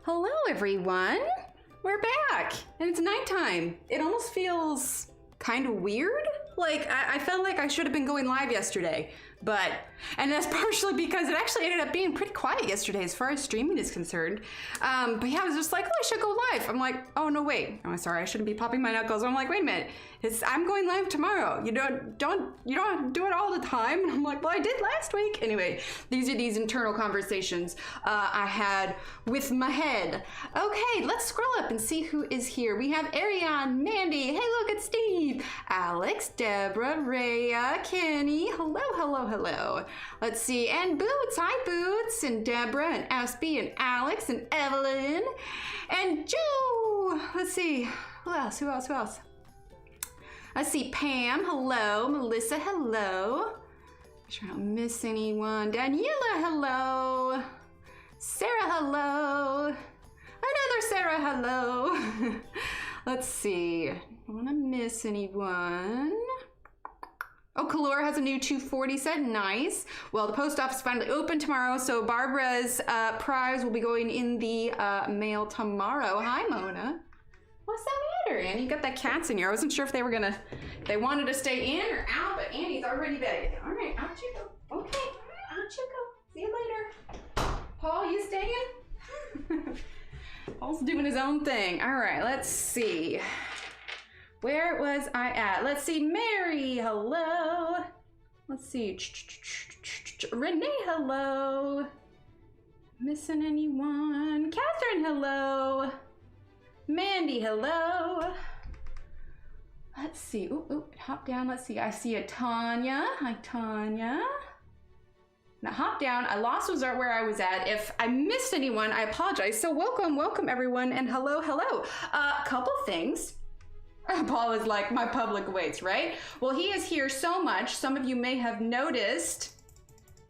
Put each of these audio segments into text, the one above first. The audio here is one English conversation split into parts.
Hello everyone, we're back and it's nighttime. It almost feels kind of weird. Like I felt like I should have been going live yesterday, and that's partially because it actually ended up being pretty quiet yesterday as far as streaming is concerned. But yeah, I was just like, oh, I should go live. I'm like, oh no, wait. Oh, sorry, I shouldn't be popping my knuckles. I'm like, wait a minute, I'm going live tomorrow. You don't do it all the time. And I'm like, well, I did last week. Anyway, these are these internal conversations I had with my head. Okay, let's scroll up and see who is here. We have Ariane, Mandy. Hey, look, it's Steve, Alex, Deborah, Rhea, Kenny. Hello, hello, hello. Let's see, and Boots. Hi, Boots, and Deborah, and Aspie, and Alex, and Evelyn, and Joe. Let's see, who else? Let's see, Pam, hello. Melissa, hello. Make sure I don't miss anyone. Daniela, hello. Sarah, hello. Another Sarah, hello. Let's see, I don't want to miss anyone. Oh, Color has a new 240 set, nice. Well, the post office finally open tomorrow, so Barbara's prize will be going in the mail tomorrow. Hi, Mona. What's the matter, Annie? You got that cats in here. I wasn't sure if they wanted to stay in or out, but Annie's already begging. All right, out you go. Okay, out you go. See you later. Paul, you staying? Paul's doing his own thing. All right, let's see. Where was I at? Let's see, Mary, hello. Let's see, Renee, hello. Missing anyone? Catherine, hello. Mandy, hello. Let's see, ooh, hop down, let's see. I see a Tanya, hi Tanya. Now hop down, I lost where I was at. If I missed anyone, I apologize. So welcome everyone, and hello. Couple things. Paul is like, my public waits, right? Well, he is here so much, some of you may have noticed,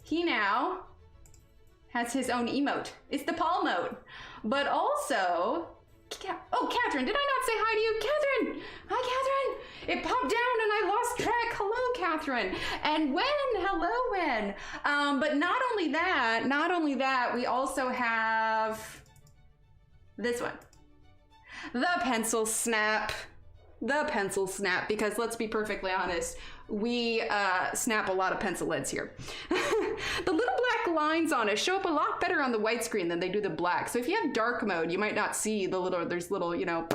he now has his own emote. It's the Paul mode. But also, oh, Catherine, did I not say hi to you? Catherine, hi Catherine. It popped down and I lost track. Hello, Catherine. And hello, Wen. But not only that, we also have this one, the pencil snap. Because let's be perfectly honest, we snap a lot of pencil leads here. The little black lines on it show up a lot better on the white screen than they do the black. So if you have dark mode, you might not see there's little, you know,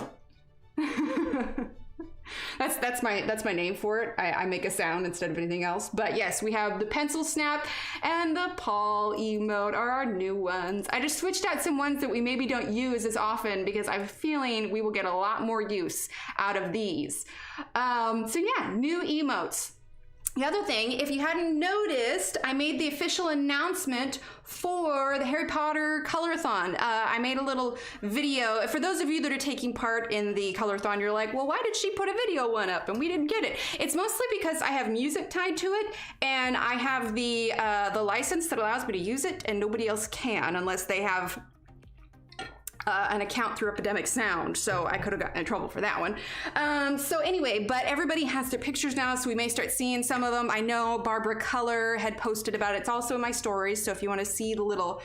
that's my name for it. I make a sound instead of anything else. But yes, we have the pencil snap and the Paul emote are our new ones. I just switched out some ones that we maybe don't use as often because I'm feeling we will get a lot more use out of these. So yeah, new emotes. The other thing, if you hadn't noticed, I made the official announcement for the Harry Potter color-a-thon. I made a little video. For those of you that are taking part in the color-a-thon, you're like, well, why did she put a video one up and we didn't get it? It's mostly because I have music tied to it and I have the license that allows me to use it and nobody else can unless they have an account through Epidemic Sound, so I could have gotten in trouble for that one. So anyway, but everybody has their pictures now, so we may start seeing some of them. I know Barbara Color had posted about it. It's also in my stories, so if you want to see the little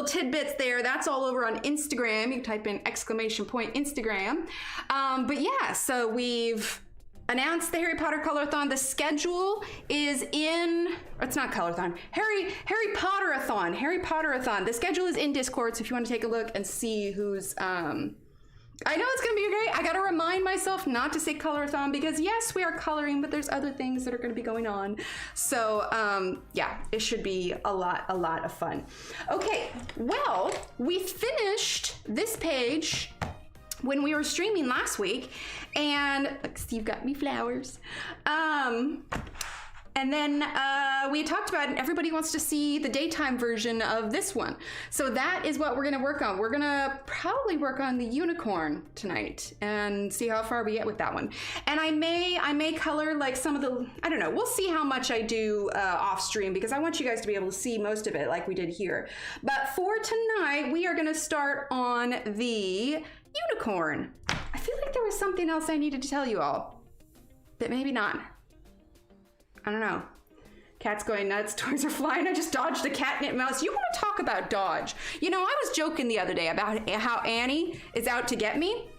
tidbits there, that's all over on Instagram. You can type in !Instagram. But yeah, so we've announced the Harry Potter color-a-thon. The schedule is in, it's not color-a-thon, Harry Potter-a-thon. The schedule is in Discord, so if you want to take a look and see who's, I know it's gonna be great. I gotta remind myself not to say color-a-thon because yes, we are coloring, but there's other things that are gonna be going on. So yeah, it should be a lot of fun. Okay, well, we finished this page when we were streaming last week, and look, Steve got me flowers. And then we talked about it, everybody wants to see the daytime version of this one. So that is what we're gonna work on. We're gonna probably work on the unicorn tonight and see how far we get with that one. And I may color like some of the, I don't know, we'll see how much I do off stream because I want you guys to be able to see most of it like we did here. But for tonight, we are gonna start on the unicorn. I feel like there was something else I needed to tell you all, but maybe not. I don't know. Cat's going nuts, toys are flying. I just dodged a catnip mouse. You want to talk about dodge? You know, I was joking the other day about how Annie is out to get me.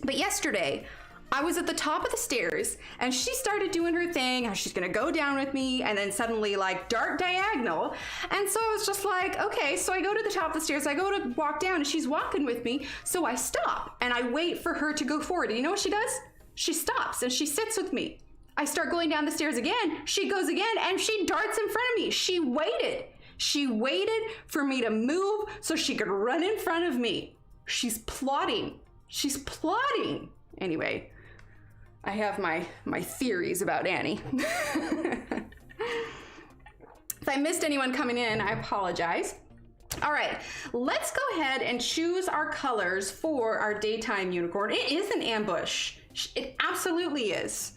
But yesterday, I was at the top of the stairs and she started doing her thing, how she's gonna go down with me and then suddenly like dart diagonal. And so I was just like, okay, so I go to the top of the stairs, I go to walk down and she's walking with me. So I stop and I wait for her to go forward. And you know what she does? She stops and she sits with me. I start going down the stairs again. She goes again and she darts in front of me. She waited. She waited for me to move so she could run in front of me. She's plotting. She's plotting. Anyway, I have my theories about Annie. If I missed anyone coming in, I apologize. All right, let's go ahead and choose our colors for our daytime unicorn. It is an ambush. It absolutely is.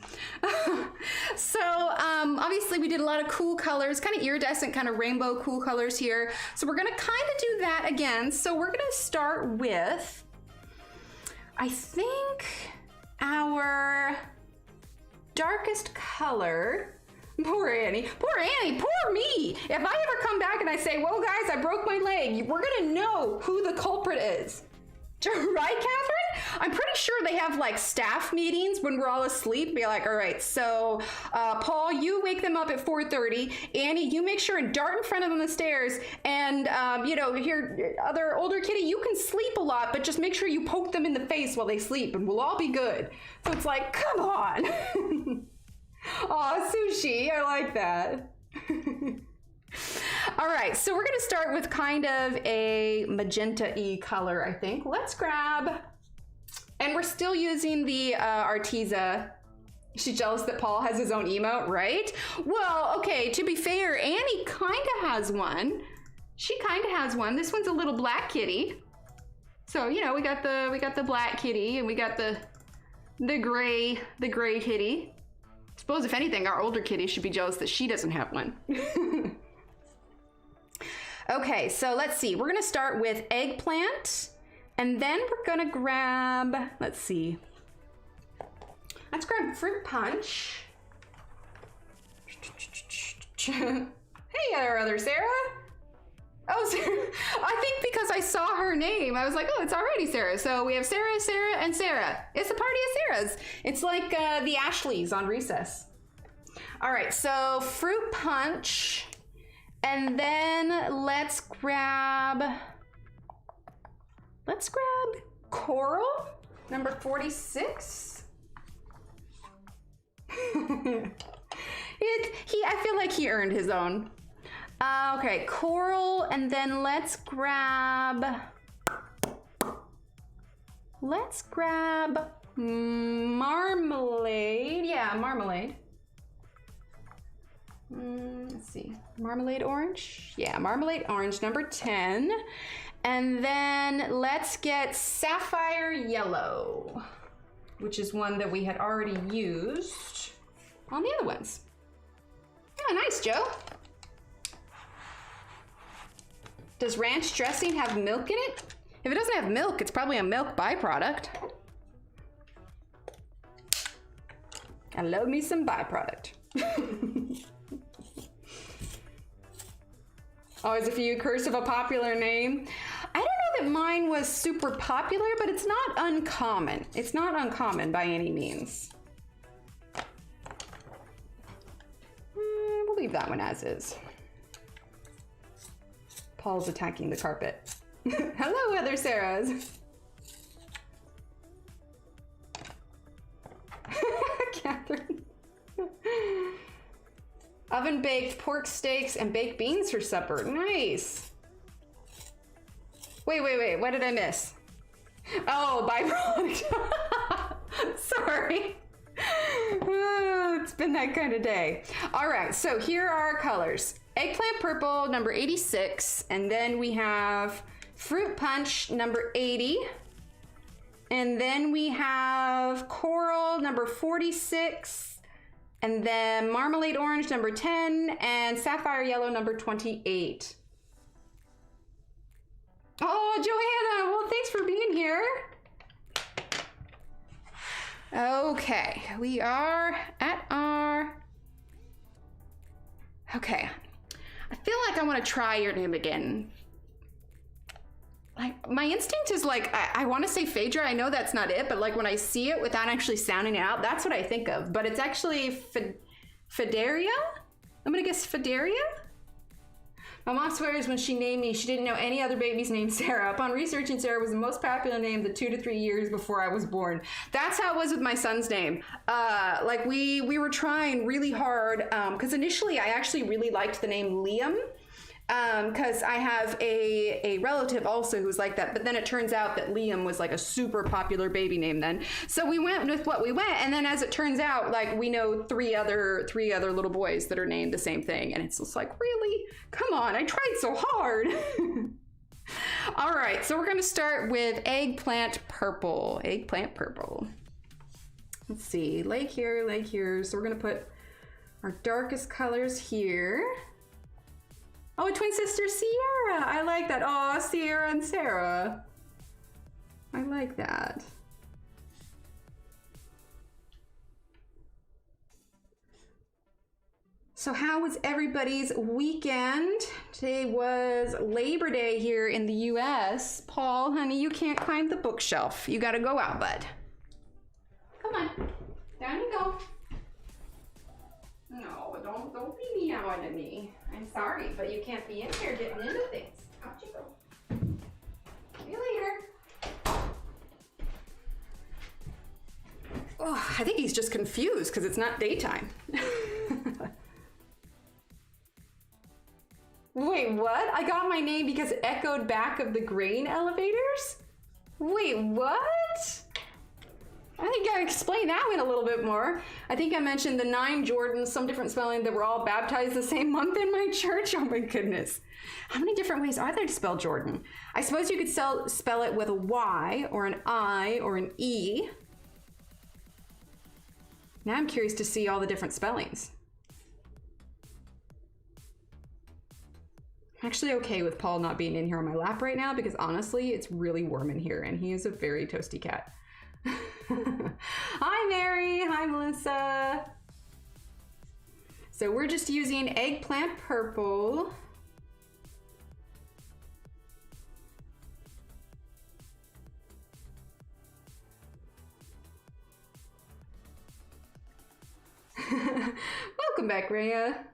So obviously we did a lot of cool colors, kind of iridescent, kind of rainbow cool colors here. So we're gonna kind of do that again. So we're gonna start with, I think, our darkest color. Poor Annie, poor me. If I ever come back and I say, well guys, I broke my leg, we're gonna know who the culprit is. Right, Catherine? I'm pretty sure they have like staff meetings when we're all asleep. Be like, all right, so Paul, you wake them up at 4:30. Annie, you make sure and dart in front of them on the stairs. And you know, here, other older kitty, you can sleep a lot, but just make sure you poke them in the face while they sleep, and we'll all be good. So it's like, come on. Aw, sushi, I like that. All right, so we're gonna start with kind of a magenta-y color, I think. Let's grab, and we're still using the Arteza. She's jealous that Paul has his own emote, right? Well, okay, to be fair, Annie kind of has one. She kind of has one. This one's a little black kitty. So, you know, we got the black kitty and we got the gray kitty. I suppose if anything, our older kitty should be jealous that she doesn't have one. Okay, so let's see. We're gonna start with eggplant, and then we're gonna grab, let's see. Let's grab fruit punch. Hey, our other Sarah. Oh, Sarah. I think because I saw her name, I was like, oh, it's already Sarah. So we have Sarah, Sarah, and Sarah. It's a party of Sarahs. It's like the Ashleys on Recess. All right, so fruit punch. And then let's grab coral, number 46. I feel like he earned his own. Okay, coral, and then let's grab marmalade. Yeah, marmalade. Let's see, marmalade orange. Yeah, marmalade orange, number 10. And then let's get sapphire yellow, which is one that we had already used on the other ones. Yeah, nice, Joe. Does ranch dressing have milk in it? If it doesn't have milk, it's probably a milk byproduct. I love me some byproduct. Always a few curse of a popular name. I don't know that mine was super popular, but it's not uncommon. It's not uncommon by any means. We'll leave that one as is. Paul's attacking the carpet. Hello, other Sarahs. Catherine. Oven baked pork steaks and baked beans for supper. Nice. Wait. What did I miss? Oh, byproduct. Sorry. Oh, it's been that kind of day. All right, so here are our colors. Eggplant purple, number 86. And then we have fruit punch, number 80. And then we have coral, number 46. And then marmalade orange, number 10, and sapphire yellow, number 28. Oh, Joanna, well, thanks for being here. Okay, we are at our Okay. I feel like I want to try your name again. Like, my instinct is like, I want to say Phaedra. I know that's not it, but like when I see it without actually sounding it out, that's what I think of. But it's actually Phaedria? I'm gonna guess Phaedria? My mom swears when she named me, she didn't know any other baby's named Sarah. Upon researching, Sarah was the most popular name the 2 to 3 years before I was born. That's how it was with my son's name. Like we were trying really hard, because initially I actually really liked the name Liam, because I have a relative also who's like that, but then it turns out that Liam was like a super popular baby name then. So we went with what we went, and then as it turns out, like we know three other little boys that are named the same thing, and it's just like, really? Come on, I tried so hard. All right, so we're gonna start with eggplant purple. Eggplant purple. Let's see, like here, like here. So we're gonna put our darkest colors here. Oh, twin sister Sierra. I like that. Oh, Sierra and Sarah. I like that. So how was everybody's weekend? Today was Labor Day here in the US. Paul, honey, you can't climb the bookshelf. You gotta go out, bud. Come on, down you go. No, don't be meowing at me. I'm sorry, but you can't be in here getting into things. Out you go. See you later. Oh, I think he's just confused because it's not daytime. Wait, what? I got my name because it echoed back of the grain elevators? Wait, what? I think I explained that one a little bit more. I think I mentioned the 9 Jordans, some different spelling, that were all baptized the same month in my church. Oh my goodness. How many different ways are there to spell Jordan? I suppose you could spell it with a Y or an I or an E. Now I'm curious to see all the different spellings. I'm actually okay with Paul not being in here on my lap right now because honestly, it's really warm in here and he is a very toasty cat. Hi Mary, hi Melissa. So we're just using eggplant purple. Welcome back, Rhea.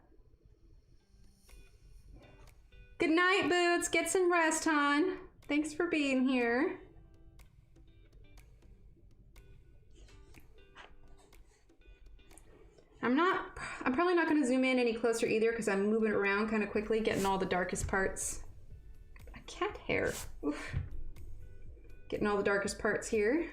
Good night, Boots. Get some rest, hon. Thanks for being here. I'm probably not going to zoom in any closer either because I'm moving around kind of quickly, getting all the darkest parts. A cat hair. Oof. Getting all the darkest parts here.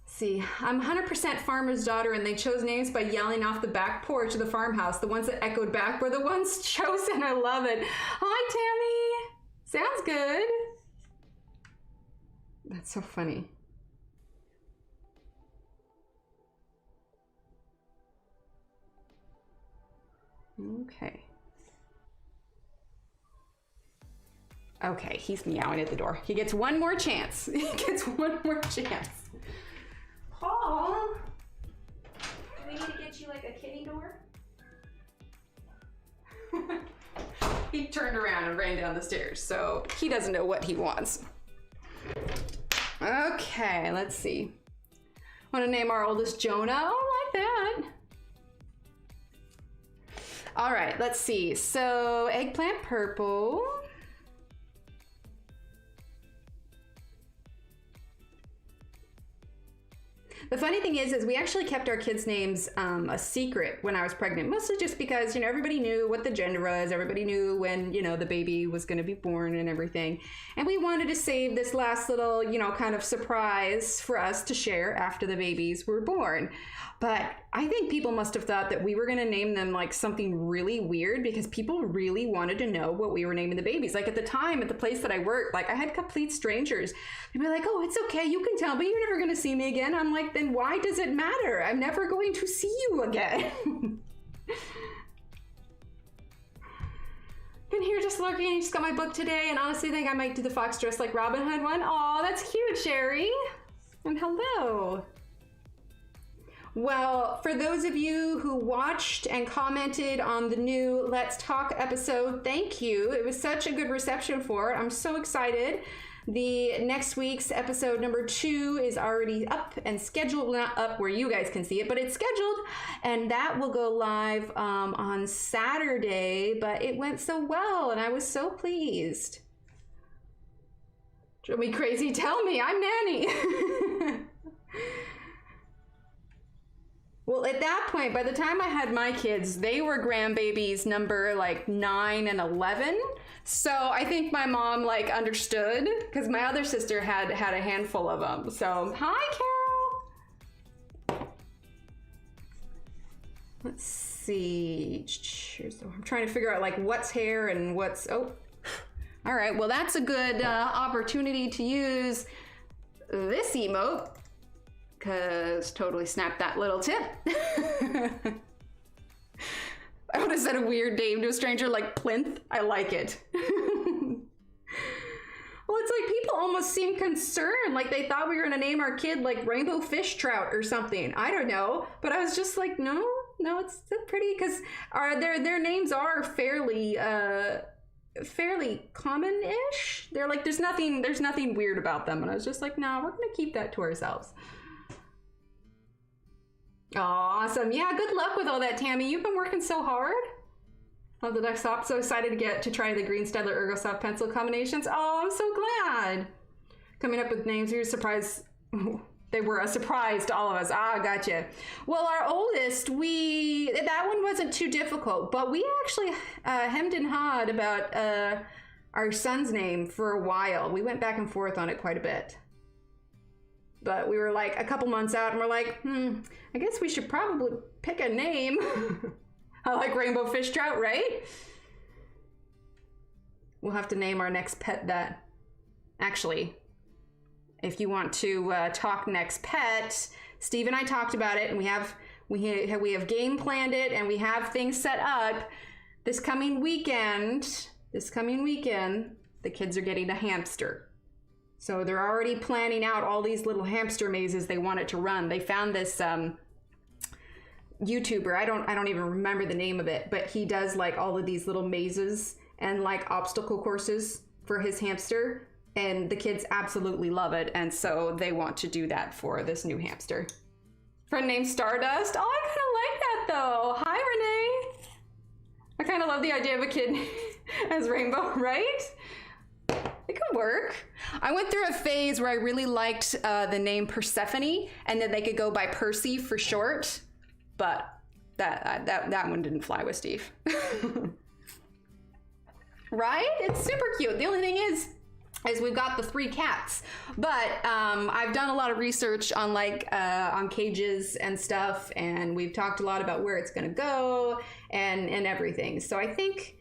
See, I'm 100% farmer's daughter and they chose names by yelling off the back porch of the farmhouse. The ones that echoed back were the ones chosen. I love it. Hi, Tammy. Sounds good. That's so funny. Okay. Okay, he's meowing at the door. He gets one more chance. He gets one more chance. Paul, do we need to get you like a kitty door? He turned around and ran down the stairs, so he doesn't know what he wants. Okay, let's see. Want to name our oldest Jonah? Oh, I like that. All right, let's see. So eggplant purple. The funny thing is we actually kept our kids' names a secret when I was pregnant, mostly just because, you know, everybody knew what the gender was. Everybody knew when, you know, the baby was going to be born and everything. And we wanted to save this last little, you know, kind of surprise for us to share after the babies were born. But I think people must have thought that we were going to name them like something really weird because people really wanted to know what we were naming the babies. Like at the time, at the place that I worked, like I had complete strangers. They'd be like, oh, it's okay. You can tell, but you're never going to see me again. I'm like, then why does it matter? I'm never going to see you again. Been here just lurking. I just got my book today and honestly think I might do the fox dress like Robin Hood one. Aw, that's cute, Sherry. And hello. Well, for those of you who watched and commented on the new Let's Talk episode, thank you. It was such a good reception for it. I'm so excited. The next week's episode number 2 is already up and scheduled. Not up where you guys can see it, but it's scheduled. And that will go live on Saturday. But it went so well, and I was so pleased. Drove me crazy. Tell me, I'm Nanny. Well, at that point, by the time I had my kids, they were grandbabies number like 9 and 11. So I think my mom like understood, because my other sister had a handful of them. So, hi, Carol. Let's see. I'm trying to figure out like what's hair and what's, oh. All right, well, that's a good opportunity to use this emote. Because totally snapped that little tip. I would have said a weird name to a stranger like Plinth. I like it. Well, it's like people almost seem concerned. Like they thought we were going to name our kid like Rainbow Fish Trout or something. I don't know. But I was just like, no, it's pretty. Because their names are fairly common-ish. They're like, there's nothing weird about them. And I was just like, no, we're going to keep that to ourselves. Oh, awesome. Yeah, good luck with all that, Tammy. You've been working so hard. Love the desktop. So excited to try the Green Stedler Ergosoft pencil combinations. Oh, I'm so glad. Coming up with names. We were surprised. They were a surprise to all of us. Ah, gotcha. Well, our oldest, that one wasn't too difficult, but we actually hemmed and hawed about our son's name for a while. We went back and forth on it quite a bit. But we were like a couple months out and we're like, I guess we should probably pick a name. I like Rainbow Fish Trout, right? We'll have to name our next pet that. Actually, if you want to talk next pet, Steve and I talked about it, and we have game planned it, and we have things set up. This coming weekend, the kids are getting a hamster. So they're already planning out all these little hamster mazes they want it to run. They found this YouTuber, I don't even remember the name of it, but he does like all of these little mazes and like obstacle courses for his hamster, and the kids absolutely love it, and so they want to do that for this new hamster. Friend named Stardust. Oh, I kind of like that though. Hi, Renee. I kind of love the idea of a kid as Rainbow, right? It could work. I went through a phase where I really liked the name Persephone, and then they could go by Percy for short, but that one didn't fly with Steve. Right? It's super cute. The only thing is we've got the 3 cats, but I've done a lot of research on on cages and stuff, and we've talked a lot about where it's gonna go and everything. So I think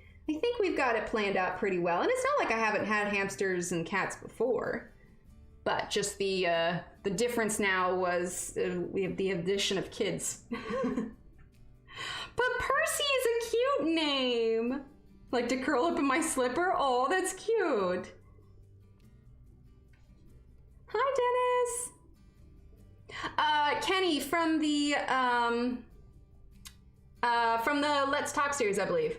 we've got it planned out pretty well. And it's not like I haven't had hamsters and cats before, but just the difference now was we have the addition of kids. But Percy is a cute name. Like to curl up in my slipper. Oh, that's cute. Hi, Dennis. Kenny from the Let's Talk series, I believe.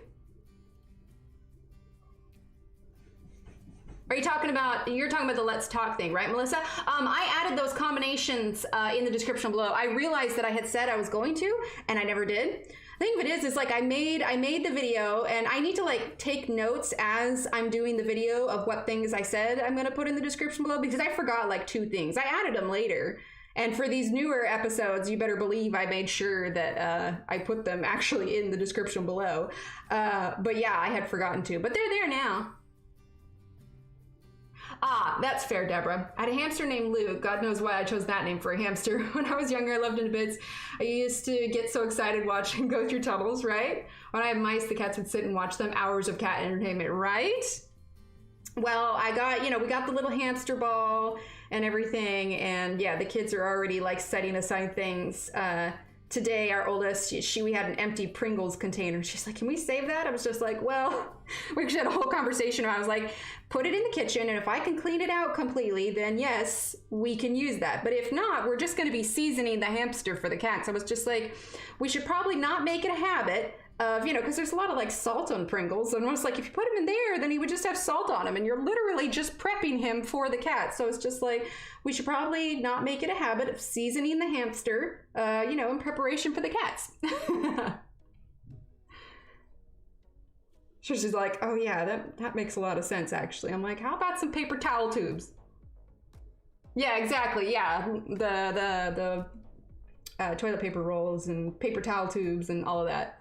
You're talking about the Let's Talk thing, right, Melissa? I added those combinations in the description below. I realized that I had said I was going to, and I never did. The thing of it is like I made the video, and I need to like take notes as I'm doing the video of what things I said I'm gonna put in the description below, because I forgot like 2 things. I added them later. And for these newer episodes, you better believe I made sure that I put them actually in the description below. But yeah, I had forgotten to, but they're there now. Ah, that's fair, Deborah. I had a hamster named Luke. God knows why I chose that name for a hamster. When I was younger, I loved him to bits. I used to get so excited watching go through tunnels, right? When I had mice, the cats would sit and watch them. Hours of cat entertainment, right? Well, I got, we got the little hamster ball and everything. And yeah, the kids are already like setting aside things today, our oldest, we had an empty Pringles container. She's like, can we save that? I was just like, well, we actually had a whole conversation. I was like, put it in the kitchen, and if I can clean it out completely, then yes, we can use that. But if not, we're just going to be seasoning the hamster for the cats. I was just like, we should probably not make it a habit of, you know, because there's a lot of like salt on Pringles, and I was like, if you put him in there, then he would just have salt on him, and you're literally just prepping him for the cat. So it's just like, we should probably not make it a habit of seasoning the hamster, you know, in preparation for the cats. So she's like, oh yeah, that makes a lot of sense, actually. I'm like, how about some paper towel tubes? Yeah, exactly, yeah. The toilet paper rolls and paper towel tubes and all of that.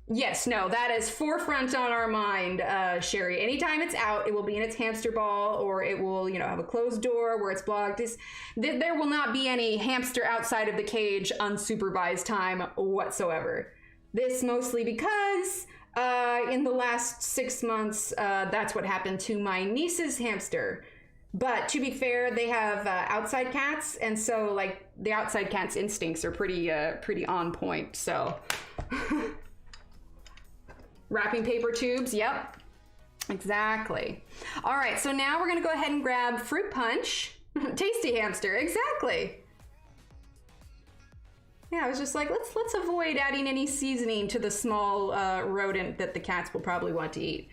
Yes, no, that is forefront on our mind, Sherry. Anytime it's out, it will be in its hamster ball, or it will, you know, have a closed door where it's blocked. There will not be any hamster outside of the cage unsupervised time whatsoever. This mostly because in the last 6 months, that's what happened to my niece's hamster. But to be fair, they have outside cats, and so like the outside cat's instincts are pretty on point. So. Wrapping paper tubes, yep, exactly. All right, so now we're gonna go ahead and grab fruit punch. Tasty hamster, exactly. Yeah, I was just like, let's avoid adding any seasoning to the small rodent that the cats will probably want to eat.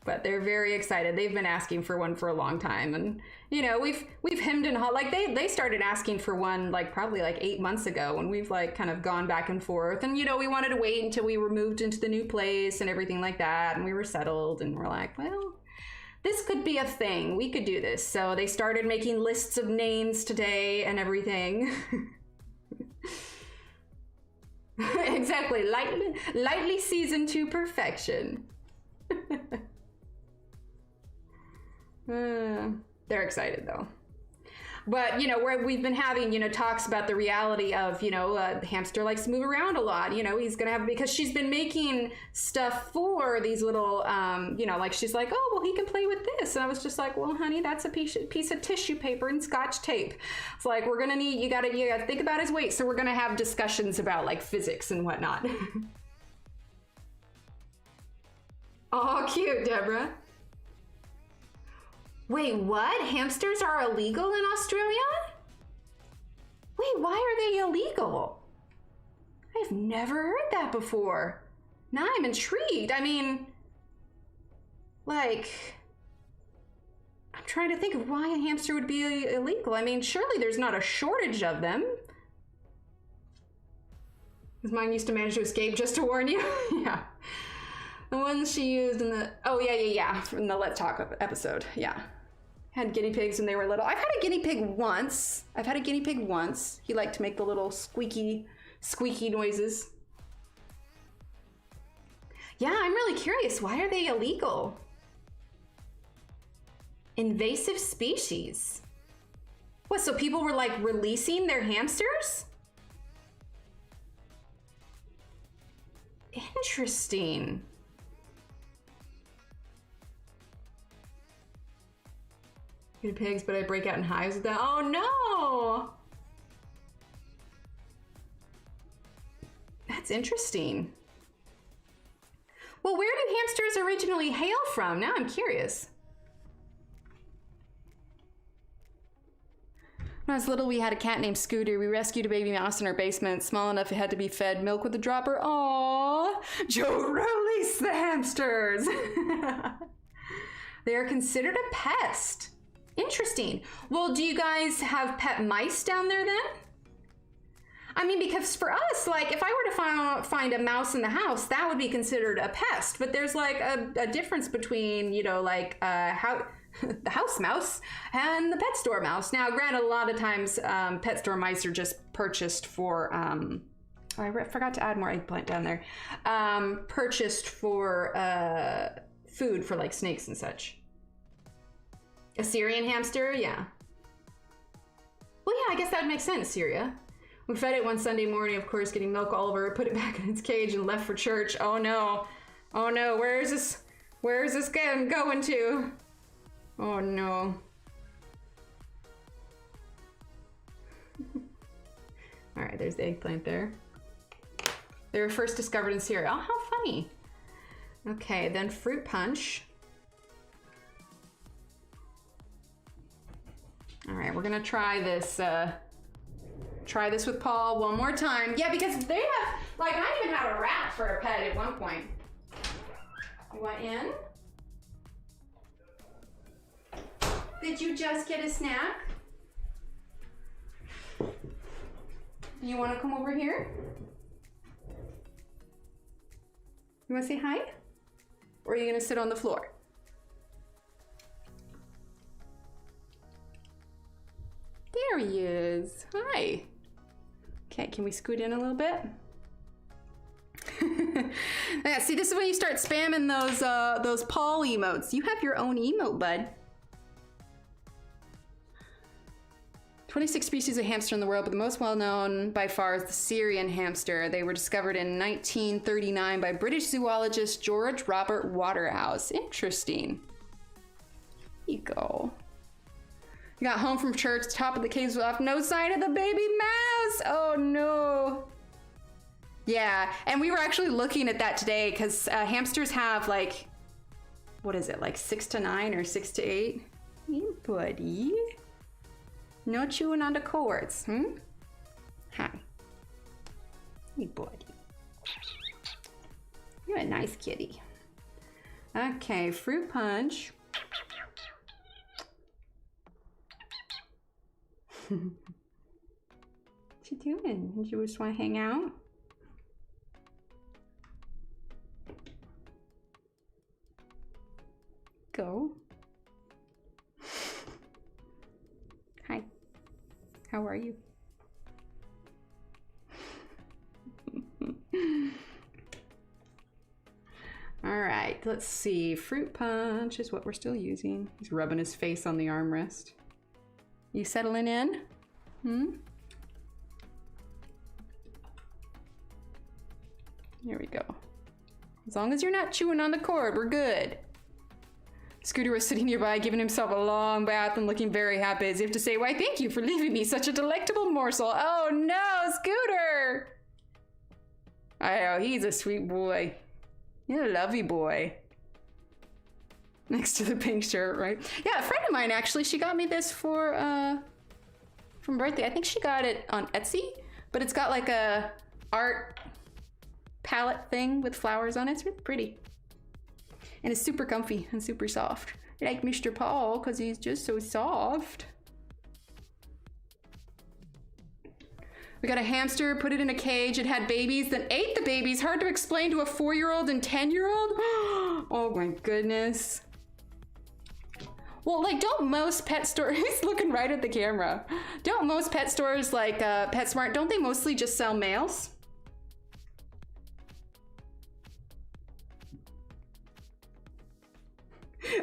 But they're very excited. They've been asking for one for a long time, and you know, we've hemmed and hawed. Like they started asking for one like probably like 8 months ago, and we've like kind of gone back and forth. And you know, we wanted to wait until we were moved into the new place and everything like that, and we were settled, and we're like, well, this could be a thing. We could do this. So they started making lists of names today and everything. Exactly, lightly seasoned to perfection. They're excited though. But, you know, we've been having, you know, talks about the reality of, you know, the hamster likes to move around a lot. You know, he's going to have, because she's been making stuff for these little, you know, like she's like, oh, well, he can play with this. And I was just like, well, honey, that's a piece of tissue paper and Scotch tape. It's like, we're going to need, you got to think about his weight. So we're going to have discussions about like physics and whatnot. Oh, cute, Deborah. Wait, what? Hamsters are illegal in Australia? Wait, why are they illegal? I've never heard that before. Now I'm intrigued. I mean, like, I'm trying to think of why a hamster would be illegal. I mean, surely there's not a shortage of them. Because mine used to manage to escape, just to warn you. Yeah. The ones she used in the, oh yeah, from the Let's Talk episode, yeah. Had guinea pigs when they were little. I've had a guinea pig once. He liked to make the little squeaky noises. Yeah, I'm really curious. Why are they illegal? Invasive species. What, so people were like releasing their hamsters? Interesting. Guinea pigs, but I break out in hives with that. Oh no! That's interesting. Well, where did hamsters originally hail from? Now I'm curious. When I was little, we had a cat named Scooter. We rescued a baby mouse in our basement, small enough it had to be fed milk with a dropper. Aww! Joe, release the hamsters! They are considered a pest. Interesting. Well, do you guys have pet mice down there then? I mean, because for us, like, if I were to find a mouse in the house, that would be considered a pest. But there's like a difference between, you know, like the house mouse and the pet store mouse. Now, granted, a lot of times pet store mice are just purchased for, oh, I forgot to add more eggplant down there. Purchased for food for like snakes and such. A Syrian hamster, yeah. Well, yeah, I guess that would make sense, Syria. We fed it one Sunday morning, of course, getting milk all over it, put it back in its cage and left for church. Oh no, where is this going to? Oh no. All right, there's the eggplant there. They were first discovered in cereal. Oh, how funny. Okay, then fruit punch. All right, we're gonna try this with Paul one more time. Yeah, because they have, like, I even had a rat for a pet at one point. You want in? Did you just get a snack? You want to come over here? You want to say hi? Or are you going to sit on the floor? There he is. Hi. Okay, can we scoot in a little bit? Yeah, see, this is when you start spamming those Paul emotes. You have your own emote, bud. 26 species of hamster in the world, but the most well-known by far is the Syrian hamster. They were discovered in 1939 by British zoologist George Robert Waterhouse. Interesting. Here you go. You got home from church, top of the caves left, no sign of the baby mouse. Oh no. Yeah, and we were actually looking at that today because hamsters have like, what is it, like 6 to 9 or 6 to 8? Hey, buddy. No chewing on the cords, Hi. Hey, buddy. You're a nice kitty. Okay, fruit punch. What you doing? You just want to hang out? Go. Hi. How are you? All right, let's see. Fruit punch is what we're still using. He's rubbing his face on the armrest. You settling in? Here we go. As long as you're not chewing on the cord, we're good. Scooter was sitting nearby, giving himself a long bath and looking very happy, as if to say, why, thank you for leaving me such a delectable morsel. Oh no, Scooter! I know, he's a sweet boy. He's a lovey boy. Next to the pink shirt, right? Yeah, a friend of mine, actually, she got me this for birthday. I think she got it on Etsy, but it's got like a art palette thing with flowers on it. It's really pretty. And it's super comfy and super soft. Like Mr. Paul, because he's just so soft. We got a hamster, put it in a cage, it had babies, then ate the babies. Hard to explain to a 4-year-old and 10-year-old. Oh my goodness. Well, like, don't most pet stores, he's looking right at the camera. Don't most pet stores like PetSmart, don't they mostly just sell males?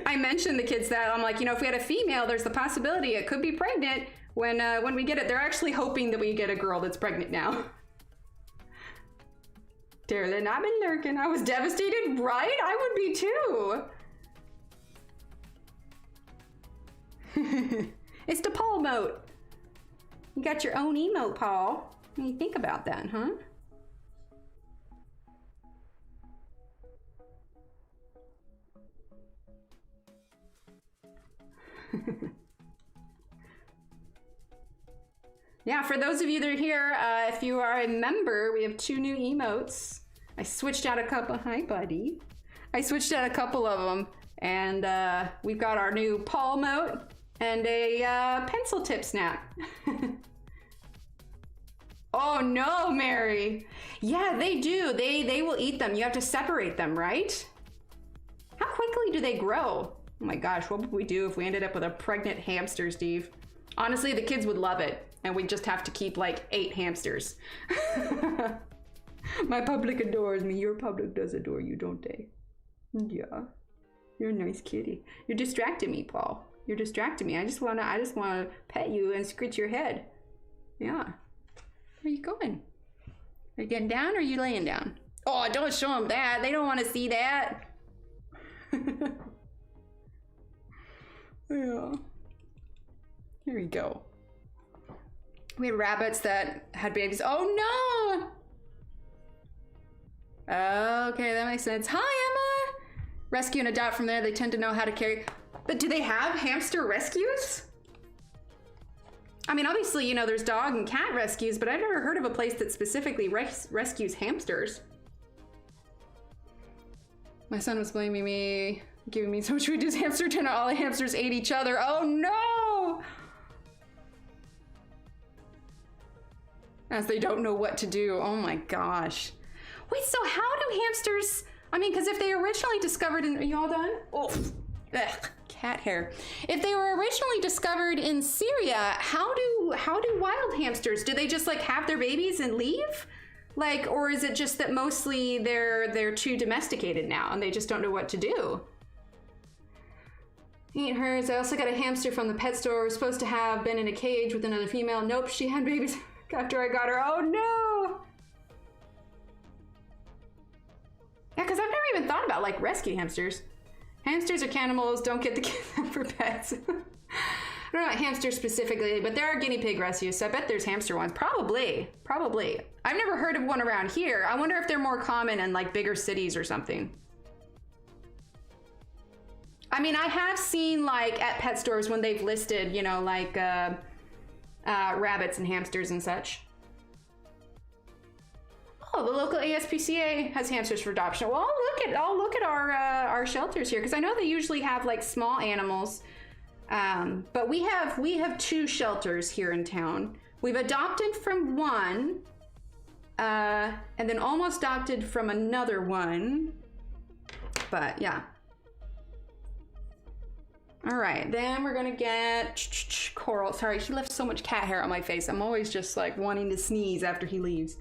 I mentioned the kids that I'm like, you know, if we had a female, there's the possibility it could be pregnant when we get it. They're actually hoping that we get a girl that's pregnant now. Darlin, I've been lurking. I was devastated, right? I would be too. It's the Paul emote. You got your own emote, Paul. What do you think about that, huh? Yeah, for those of you that are here, if you are a member, we have 2 new emotes. I switched out a couple, hi buddy. I switched out a couple of them, and we've got our new Paul emote and a pencil tip snap. Oh no, Mary. Yeah, they do, they will eat them. You have to separate them, right? How quickly do they grow? Oh my gosh, what would we do if we ended up with a pregnant hamster, Steve? Honestly, the kids would love it, and we'd just have to keep like 8 hamsters. My public adores me. Your public does adore you, don't they? Yeah. You're a nice kitty. You're distracting me, Paul. You're distracting me. I just wanna pet you and scratch your head. Yeah. Where are you going? Are you getting down or are you laying down? Oh, don't show them that. They don't want to see that. Yeah. Here we go. We had rabbits that had babies. Oh no! Okay, that makes sense. Hi, Emma! Rescue and adopt from there. They tend to know how to carry. But do they have hamster rescues? I mean, obviously, you know, there's dog and cat rescues, but I've never heard of a place that specifically rescues hamsters. My son was blaming me, giving me so much food. His hamster dinner. All the hamsters ate each other. Oh no! As they don't know what to do. Oh my gosh. Wait, so how do hamsters, I mean, because if they originally discovered in, are you all done? Oh, ugh, cat hair. If they were originally discovered in Syria, how do wild hamsters, do they just like have their babies and leave? Like, or is it just that mostly they're too domesticated now and they just don't know what to do? Eat hers. I also got a hamster from the pet store. We're supposed to have been in a cage with another female. Nope, she had babies after I got her. Oh no! Yeah, because I've never even thought about like rescue hamsters. Hamsters are cannibals, don't get the kids for pets. I don't know about hamsters specifically, but there are guinea pig rescues, so I bet there's hamster ones. Probably. I've never heard of one around here. I wonder if they're more common in like bigger cities or something. I mean, I have seen like at pet stores when they've listed, you know, like rabbits and hamsters and such. Oh, the local ASPCA has hamsters for adoption. Well, I'll look at our shelters here because I know they usually have like small animals, but we have 2 shelters here in town. We've adopted from one, and then almost adopted from another one. But yeah. All right, then we're gonna get Coral. Sorry, he left so much cat hair on my face. I'm always just like wanting to sneeze after he leaves.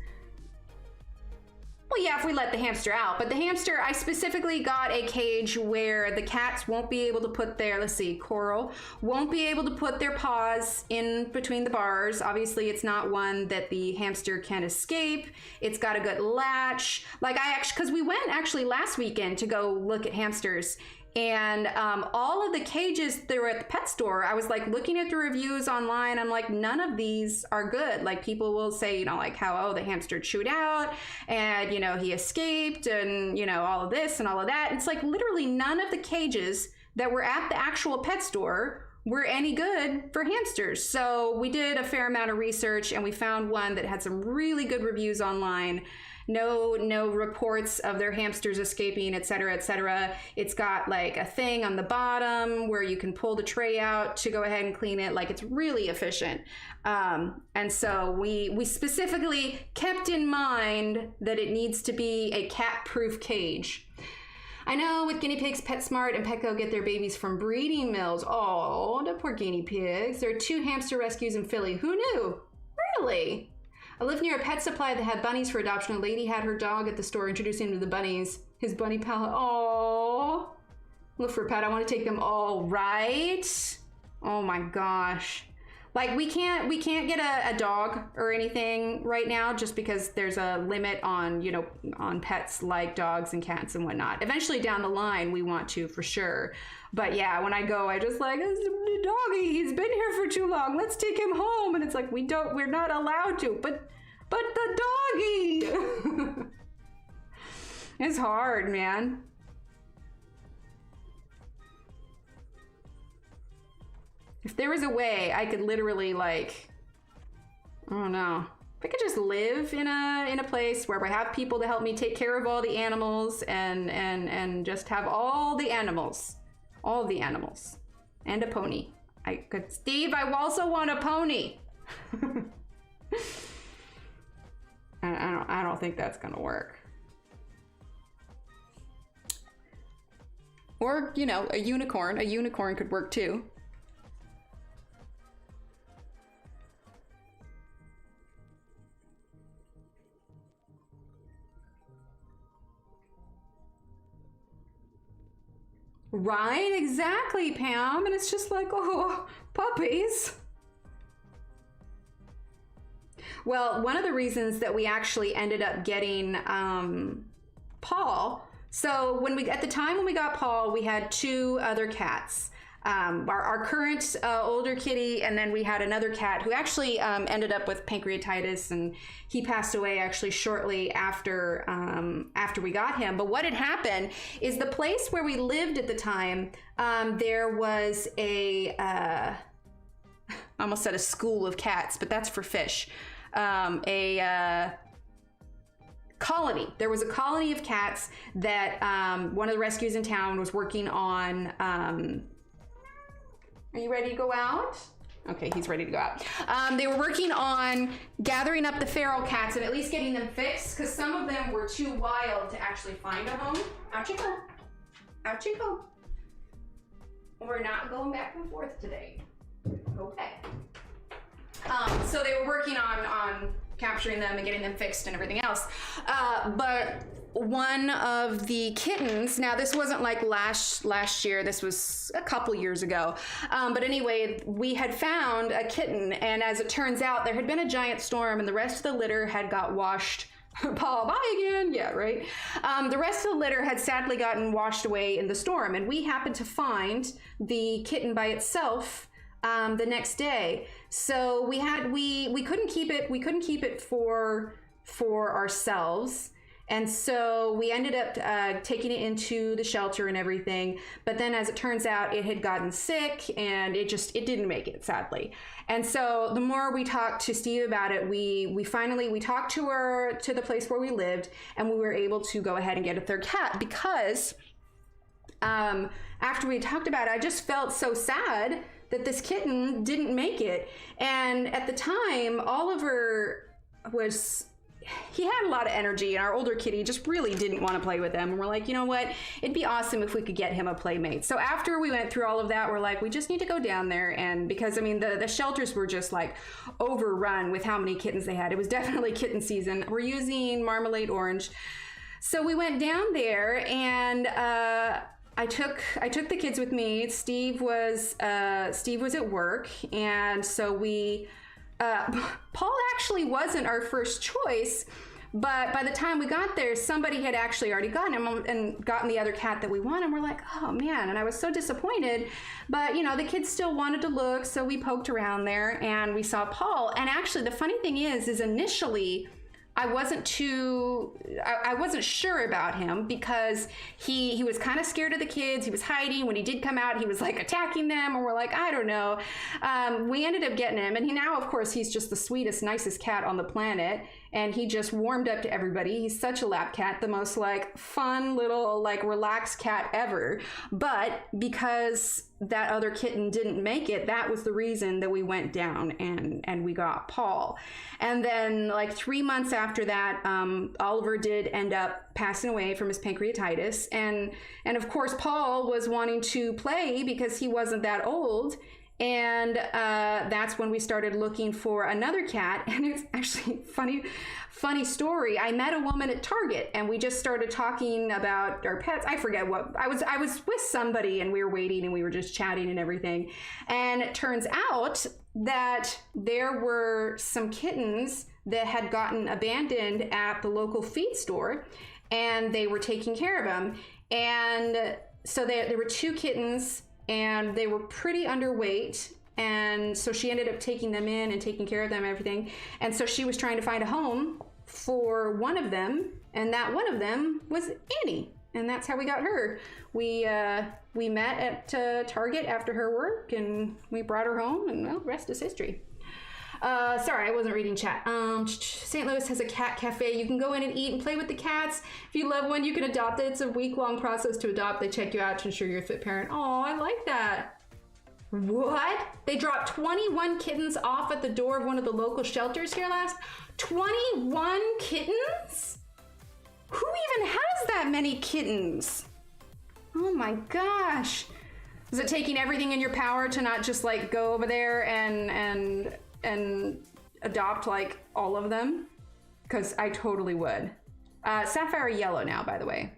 Well, yeah, if we let the hamster out. But the hamster, I specifically got a cage where the cats won't be able to put their, let's see, Coral, won't be able to put their paws in between the bars. Obviously, it's not one that the hamster can escape. It's got a good latch. Like because we went actually last weekend to go look at hamsters. And all of the cages that were at the pet store, I was like looking at the reviews online. I'm like, none of these are good. Like people will say, you know, like how, oh, the hamster chewed out and, you know, he escaped and, you know, all of this and all of that. It's like literally none of the cages that were at the actual pet store were any good for hamsters. So we did a fair amount of research and we found one that had some really good reviews online. No reports of their hamsters escaping, etc., etc. It's got like a thing on the bottom where you can pull the tray out to go ahead and clean it. Like it's really efficient. And so we specifically kept in mind that it needs to be a cat-proof cage. I know with guinea pigs, PetSmart and Petco get their babies from breeding mills. Oh, the poor guinea pigs. There are 2 hamster rescues in Philly. Who knew? Really? I live near a pet supply that had bunnies for adoption. A lady had her dog at the store, introducing him to the bunnies. His bunny pal. Oh, look for a pet. I want to take them all, right? Oh my gosh. Like we can't get a dog or anything right now just because there's a limit on, you know, on pets like dogs and cats and whatnot. Eventually down the line, we want to for sure. But yeah, when I go, I just like, the doggy, he's been here for too long. Let's take him home. And it's like, we're not allowed to, but the doggy. It's hard, man. If there was a way I could literally like, I don't know, if I could just live in a place where I have people to help me take care of all the animals and just have all the animals and a pony. I could, Steve, I also want a pony. I don't think that's gonna work. Or, you know, a unicorn could work too. Right, exactly, Pam. And it's just like, oh, puppies. Well, one of the reasons that we actually ended up getting Paul, so at the time when we got Paul, we had 2 other cats. our current older kitty, and then we had another cat who actually ended up with pancreatitis, and he passed away actually shortly after we got him. But what had happened is the place where we lived at the time, there was I almost said a school of cats, but that's for fish. Colony. There was a colony of cats that one of the rescues in town was working on. Are you ready to go out? Okay, he's ready to go out. They were working on gathering up the feral cats and at least getting them fixed, because some of them were too wild to actually find a home. Out you go. Out you go. We're not going back and forth today. Okay. So they were working on capturing them and getting them fixed and everything else. But one of the kittens, now this wasn't like last year, this was a couple years ago. But anyway, we had found a kitten, and as it turns out, there had been a giant storm and the rest of the litter had got washed. Paul, bye again. Yeah, right. The rest of the litter had sadly gotten washed away in the storm, and we happened to find the kitten by itself the next day. So we couldn't keep it for ourselves. And so we ended up taking it into the shelter and everything. But then as it turns out, it had gotten sick and it didn't make it, sadly. And so the more we talked to Steve about it, we finally talked to the place where we lived, and we were able to go ahead and get a third cat, because after we talked about it, I just felt so sad that this kitten didn't make it. And at the time, Oliver he had a lot of energy, and our older kitty just really didn't want to play with him. And we're like, you know what? It'd be awesome if we could get him a playmate. So after we went through all of that, we're like, we just need to go down there. And because, I mean, the shelters were just like overrun with how many kittens they had. It was definitely kitten season. We're using Marmalade Orange. So we went down there, and I took the kids with me. Steve was at work, and so Paul actually wasn't our first choice, but by the time we got there, somebody had actually already gotten him and gotten the other cat that we wanted. And we're like, oh man, and I was so disappointed. But you know, the kids still wanted to look, so we poked around there and we saw Paul. And actually, the funny thing is initially, I wasn't sure about him, because he was kind of scared of the kids. He was hiding. When he did come out, he was like attacking them, and we're like, I don't know. We ended up getting him, and now, of course, he's just the sweetest, nicest cat on the planet, and he just warmed up to everybody. He's such a lap cat, the most like fun little like relaxed cat ever. But because that other kitten didn't make it, that was the reason that we went down and we got Paul. And then like 3 months after that, Oliver did end up passing away from his pancreatitis, and of course Paul was wanting to play because he wasn't that old. And that's when we started looking for another cat. And it's actually funny story. I met a woman at Target, and we just started talking about our pets. I forget what I was with somebody, and we were waiting, and we were just chatting and everything. And it turns out that there were some kittens that had gotten abandoned at the local feed store, and they were taking care of them. And so there were 2 kittens, and they were pretty underweight, and so she ended up taking them in and taking care of them and everything. And so she was trying to find a home for one of them, and that one of them was Annie, and that's how we got her. We met at Target after her work, and we brought her home, and well, rest is history. Sorry, I wasn't reading chat. St. Louis has a cat cafe. You can go in and eat and play with the cats. If you love one, you can adopt it. It's a week-long process to adopt. They check you out to ensure you're a fit parent. Oh, I like that. What? They dropped 21 kittens off at the door of one of the local shelters here last. 21 kittens? Who even has that many kittens? Oh my gosh. Is it taking everything in your power to not just like go over there and adopt like all of them? Because I totally would. Sapphire yellow now, by the way.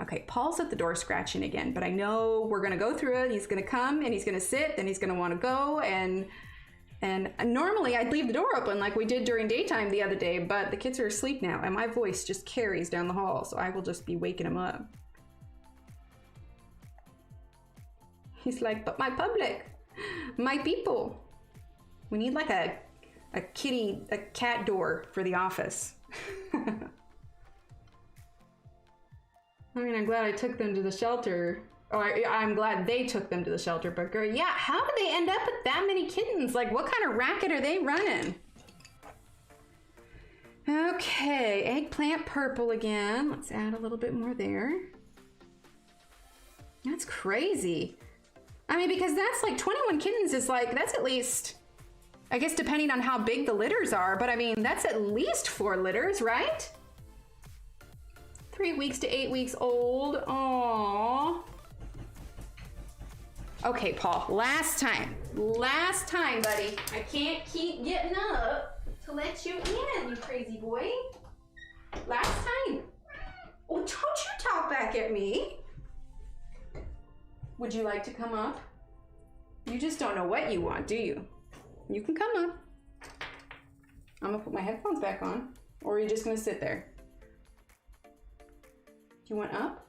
Okay, Paul's at the door scratching again, but I know we're gonna go through it. He's gonna come and he's gonna sit, then he's gonna wanna go, and normally I'd leave the door open like we did during daytime the other day, but the kids are asleep now and my voice just carries down the hall, so I will just be waking them up. He's like, but my public, my people. We need like a cat door for the office. I mean, I'm glad I took them to the shelter. Oh, I'm glad they took them to the shelter, but girl, yeah, how did they end up with that many kittens? Like, what kind of racket are they running? Okay, eggplant purple again. Let's add a little bit more there. That's crazy. I mean, because that's like 21 kittens is like, that's at least, I guess depending on how big the litters are, but I mean, that's at least 4 litters, right? 3 weeks to 8 weeks old. Aww. Okay, Paul, last time, buddy. I can't keep getting up to let you in, you crazy boy. Last time. Oh, don't you talk back at me. Would you like to come up? You just don't know what you want, do you? You can come up. I'm gonna put my headphones back on, or are you just gonna sit there? Do you want up?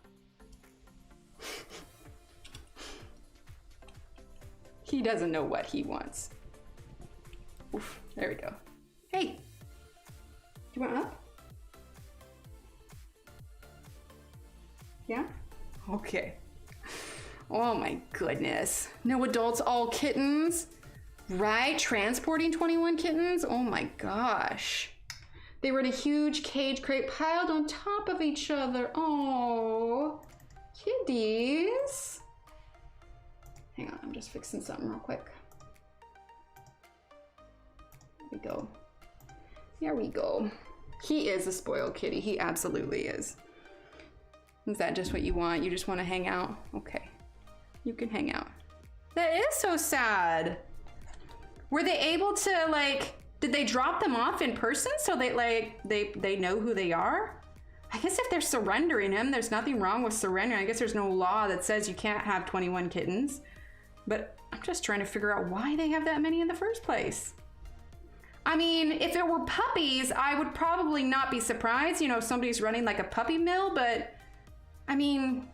He doesn't know what he wants. Oof, there we go. Hey, do you want up? Yeah? Okay. Oh my goodness. No adults, all kittens, right? Transporting 21 kittens? Oh my gosh. They were in a huge cage crate piled on top of each other. Oh, kitties. Hang on, I'm just fixing something real quick. There we go. There we go. He is a spoiled kitty. He absolutely is. Is that just what you want? You just want to hang out? Okay. You can hang out. That is so sad. Were they able to, like, did they drop them off in person so they know who they are? I guess if they're surrendering him, there's nothing wrong with surrendering. I guess there's no law that says you can't have 21 kittens. But I'm just trying to figure out why they have that many in the first place. I mean, if it were puppies, I would probably not be surprised. You know, somebody's running like a puppy mill, but I mean,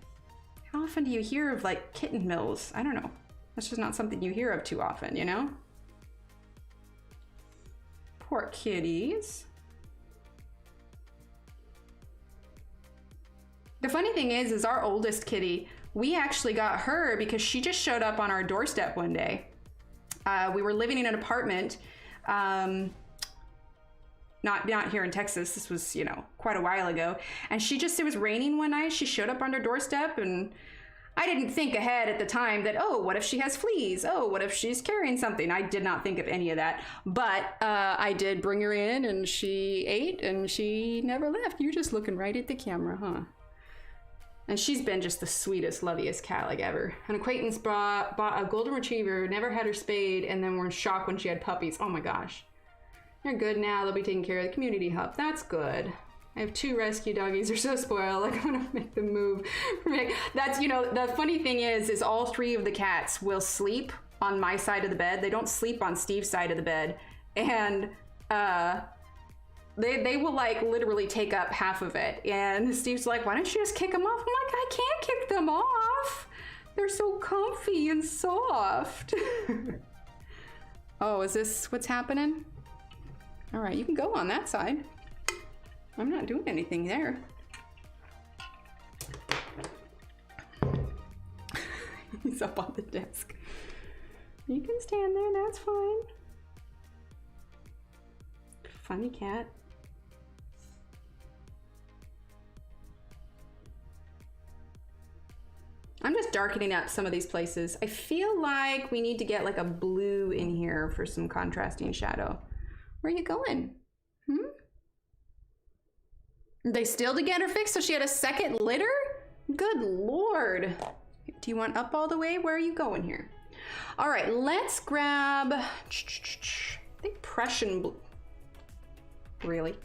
how often do you hear of like kitten mills? I don't know. That's just not something you hear of too often, you know? Poor kitties. The funny thing is our oldest kitty, we actually got her because she just showed up on our doorstep one day. We were living in an apartment, not here in Texas. This was, you know, quite a while ago. And it was raining one night. She showed up on our doorstep, and I didn't think ahead at the time that, oh, what if she has fleas? Oh, what if she's carrying something? I did not think of any of that. But I did bring her in, and she ate, and she never left. You're just looking right at the camera, huh? And she's been just the sweetest, loveliest cat like ever. An acquaintance bought a golden retriever, never had her spayed, and then were in shock when she had puppies. Oh my gosh. They're good now. They'll be taking care of the community hub. That's good. I have 2 rescue doggies. They're so spoiled. Like, I'm gonna make them move. That's, you know, the funny thing is all 3 of the cats will sleep on my side of the bed. They don't sleep on Steve's side of the bed. And they will like literally take up half of it. And Steve's like, why don't you just kick them off? I'm like, I can't kick them off. They're so comfy and soft. Oh, is this what's happening? All right, you can go on that side. I'm not doing anything there. He's up on the desk. You can stand there, that's fine. Funny cat. I'm just darkening up some of these places. I feel like we need to get like a blue in here for some contrasting shadow. Where are you going? They still to get her fixed, so she had a second litter? Good Lord. Do you want up all the way? Where are you going here? All right, let's grab, I think Prussian blue. Really?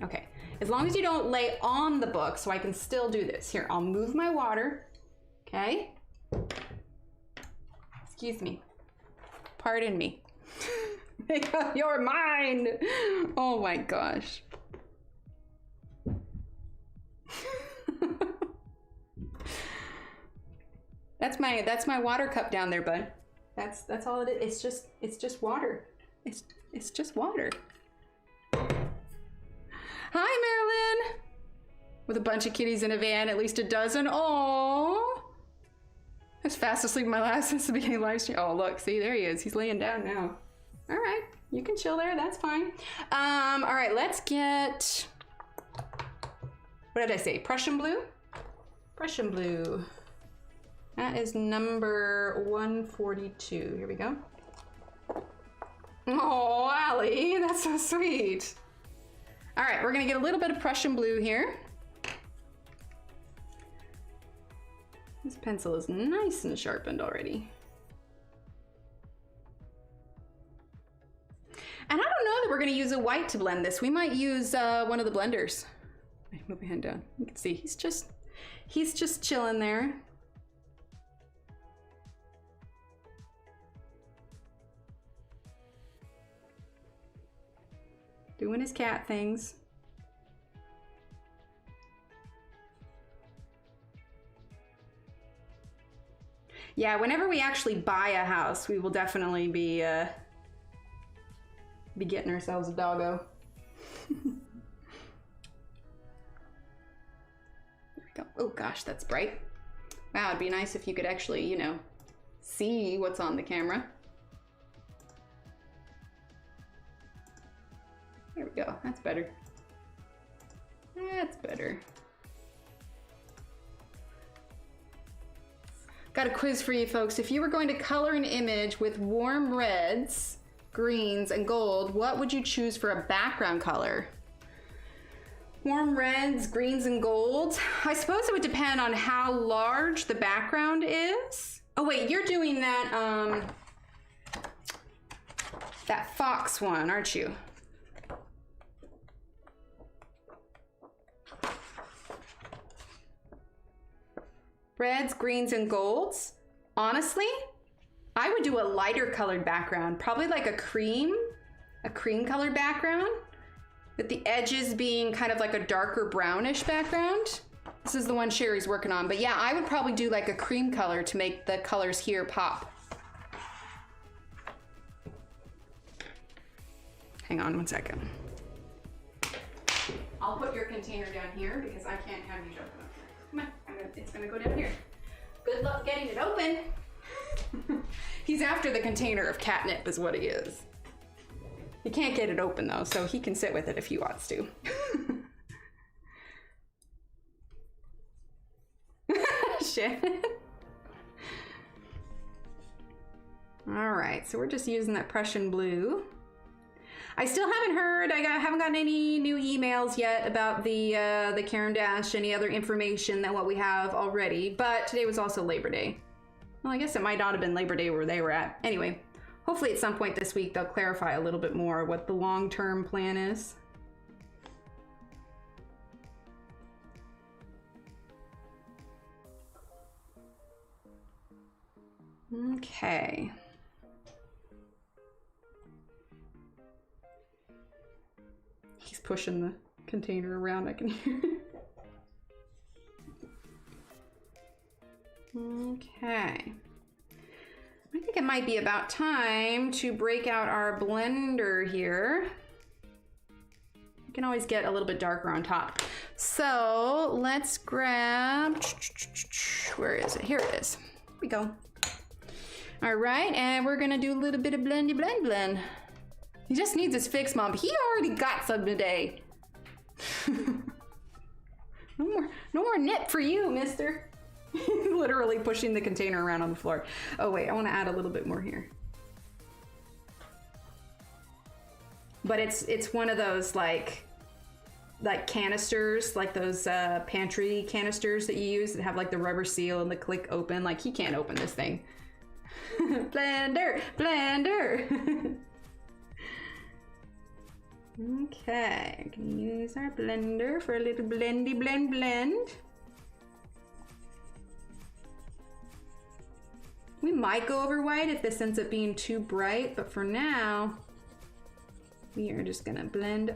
Okay, as long as you don't lay on the book so I can still do this. Here, I'll move my water, okay? Excuse me, pardon me. Make up your mind. Oh my gosh. That's my water cup down there, bud. That's all it is. It's just water. It's just water. Hi, Marilyn. With a bunch of kitties in a van, at least a dozen. Oh, I was fast asleep in my last since the beginning of the live stream. Oh, look, see, there he is. He's laying down now. All right, you can chill there. That's fine. All right, let's get. What did I say? Prussian blue. Prussian blue. That is number 142. Here we go. Oh, Allie, that's so sweet. All right, we're gonna get a little bit of Prussian blue here. This pencil is nice and sharpened already. And I don't know that we're gonna use a white to blend this. We might use one of the blenders. Move my hand down. You can see he's just chilling there. Doing his cat things. Yeah, whenever we actually buy a house, we will definitely be getting ourselves a doggo. There we go. Oh gosh, that's bright. Wow, it'd be nice if you could actually, you know, see what's on the camera. There we go, that's better. That's better. Got a quiz for you folks. If you were going to color an image with warm reds, greens, and gold, what would you choose for a background color? Warm reds, greens, and golds. I suppose it would depend on how large the background is. Oh wait, you're doing that, that fox one, aren't you? Reds, greens, and golds. Honestly, I would do a lighter colored background, probably like a cream colored background, with the edges being kind of like a darker brownish background. This is the one Sherry's working on, but yeah, I would probably do like a cream color to make the colors here pop. Hang on one second. I'll put your container down here because I can't have you jumping up here. Come on, it's gonna go down here. Good luck getting it open. He's after the container of catnip is what he is. He can't get it open though, so he can sit with it if he wants to. Shit. All right, so we're just using that Prussian blue. I still haven't heard, haven't gotten any new emails yet about the Cairn Dash, any other information than what we have already, but today was also Labor Day. Well, I guess it might not have been Labor Day where they were at. Anyway, hopefully at some point this week they'll clarify a little bit more what the long-term plan is. Okay. He's pushing the container around, I can hear. Okay. I think it might be about time to break out our blender here. You can always get a little bit darker on top. So let's grab, where is it? Here it is. Here we go. All right, and we're gonna do a little bit of blendy blend. He just needs his fix, Mom. He already got some today. No more nip for you, mister. Literally pushing the container around on the floor. Oh wait, I want to add a little bit more here. But it's one of those like canisters, like those pantry canisters that you use that have like the rubber seal and the click open. Like he can't open this thing. Blender, blender. Okay, I'm gonna use our blender for a little blendy blend. We might go over white if this ends up being too bright, but for now, we are just gonna blend.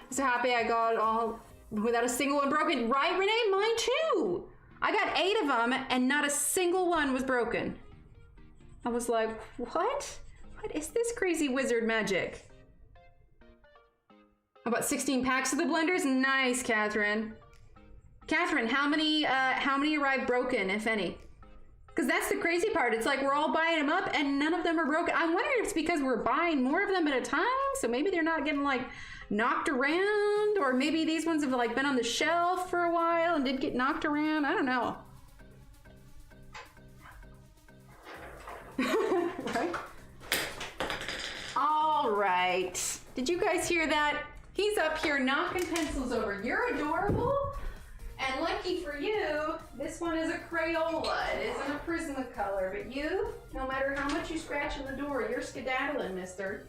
So happy I got it all without a single one broken. Right, Renee? Mine too. I got 8 of them and not a single one was broken. I was like, what? What is this crazy wizard magic? About 16 packs of the blenders? Nice, Catherine. Catherine, how many arrived broken, if any? Because that's the crazy part. It's like we're all buying them up and none of them are broken. I'm wondering if it's because we're buying more of them at a time, so maybe they're not getting like knocked around, or maybe these ones have like been on the shelf for a while and did get knocked around. I don't know. Right? All right. Did you guys hear that? He's up here knocking pencils over. You're adorable. And lucky for you, this one is a Crayola. It isn't a Prismacolor, but you, no matter how much you scratch on the door, you're skedaddling, mister.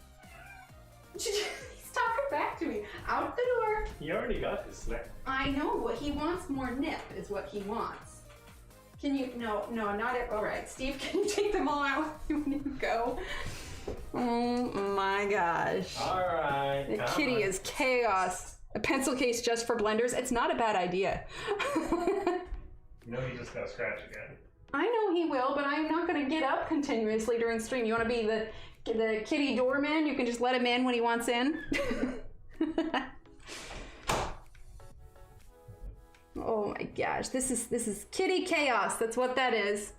He's talking back to me. Out the door. He already got his slip. I know, what he wants more nip is what he wants. Can you, no, not it. All right, Steve, can you take them all out when you go? Oh my gosh. All right. The kitty is chaos. A pencil case just for blenders. It's not a bad idea. No, he's just gonna scratch again. I know he will, but I'm not gonna get up continuously during stream. You wanna be the kitty doorman? You can just let him in when he wants in. Oh my gosh, this is kitty chaos. That's what that is.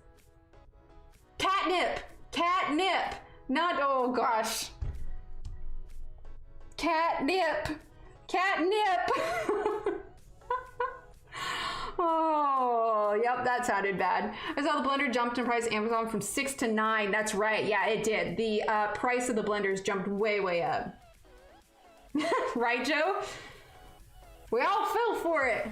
Catnip! Catnip! Not, oh gosh. Catnip! Catnip! Oh, yep, that sounded bad. I saw the blender jumped in price Amazon from 6 to 9. That's right, yeah, it did. The price of the blenders jumped way, way up. Right, Joe? We all fell for it.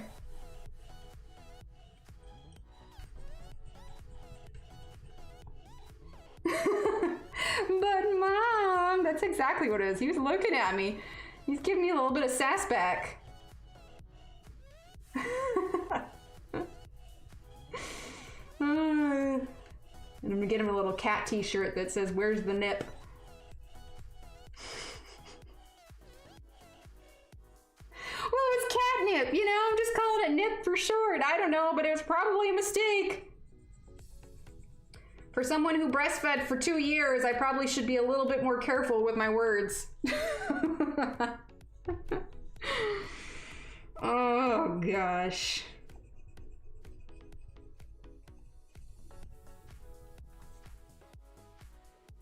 But Mom, that's exactly what it is. He was looking at me. He's giving me a little bit of sass back. And I'm gonna get him a little cat t-shirt that says, "Where's the nip?" Well, it's catnip, you know, I'm just calling it nip for short. I don't know, but it was probably a mistake. For someone who breastfed for 2 years, I probably should be a little bit more careful with my words. Oh, gosh.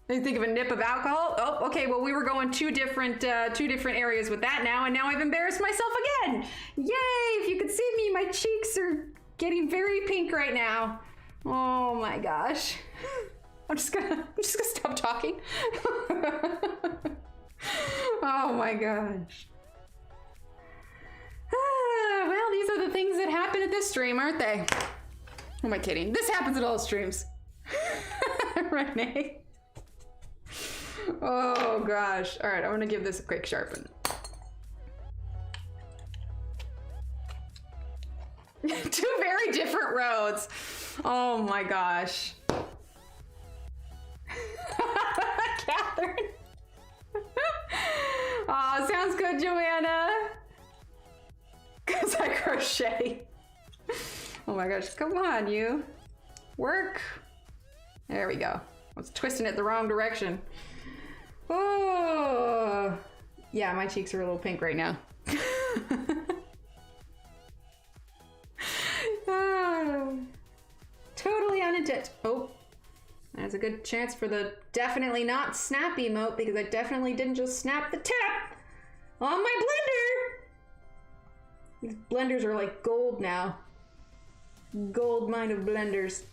You think of a nip of alcohol? Oh, okay, well, we were going two different areas with that now, and now I've embarrassed myself again. Yay, if you could see me, my cheeks are getting very pink right now. Oh my gosh. I'm just gonna stop talking. Oh my gosh. Well, these are the things that happen at this stream, aren't they? Who am I kidding? This happens at all streams. Renee. Oh gosh. All right, I'm gonna give this a quick sharpen. Two very different roads. Oh my gosh. Catherine. Oh, sounds good, Joanna. Because I crochet. Oh my gosh, come on, you. Work. There we go. I was twisting it the wrong direction. Oh. Yeah, my cheeks are a little pink right now. Totally unintentional. Oh, there's a good chance for the definitely not snap emote because I definitely didn't just snap the tap on my blender. These blenders are like gold now. Gold mine of blenders.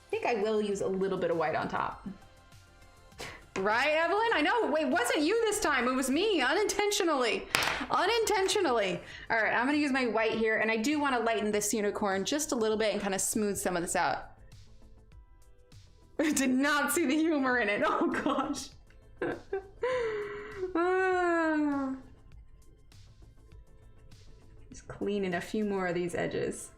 I think I will use a little bit of white on top. Right, Evelyn? I know. Wait, it wasn't you this time. It was me, unintentionally. Unintentionally. All right, I'm going to use my white here, and I do want to lighten this unicorn just a little bit and kind of smooth some of this out. I did not see the humor in it. Oh, gosh. Just cleaning a few more of these edges.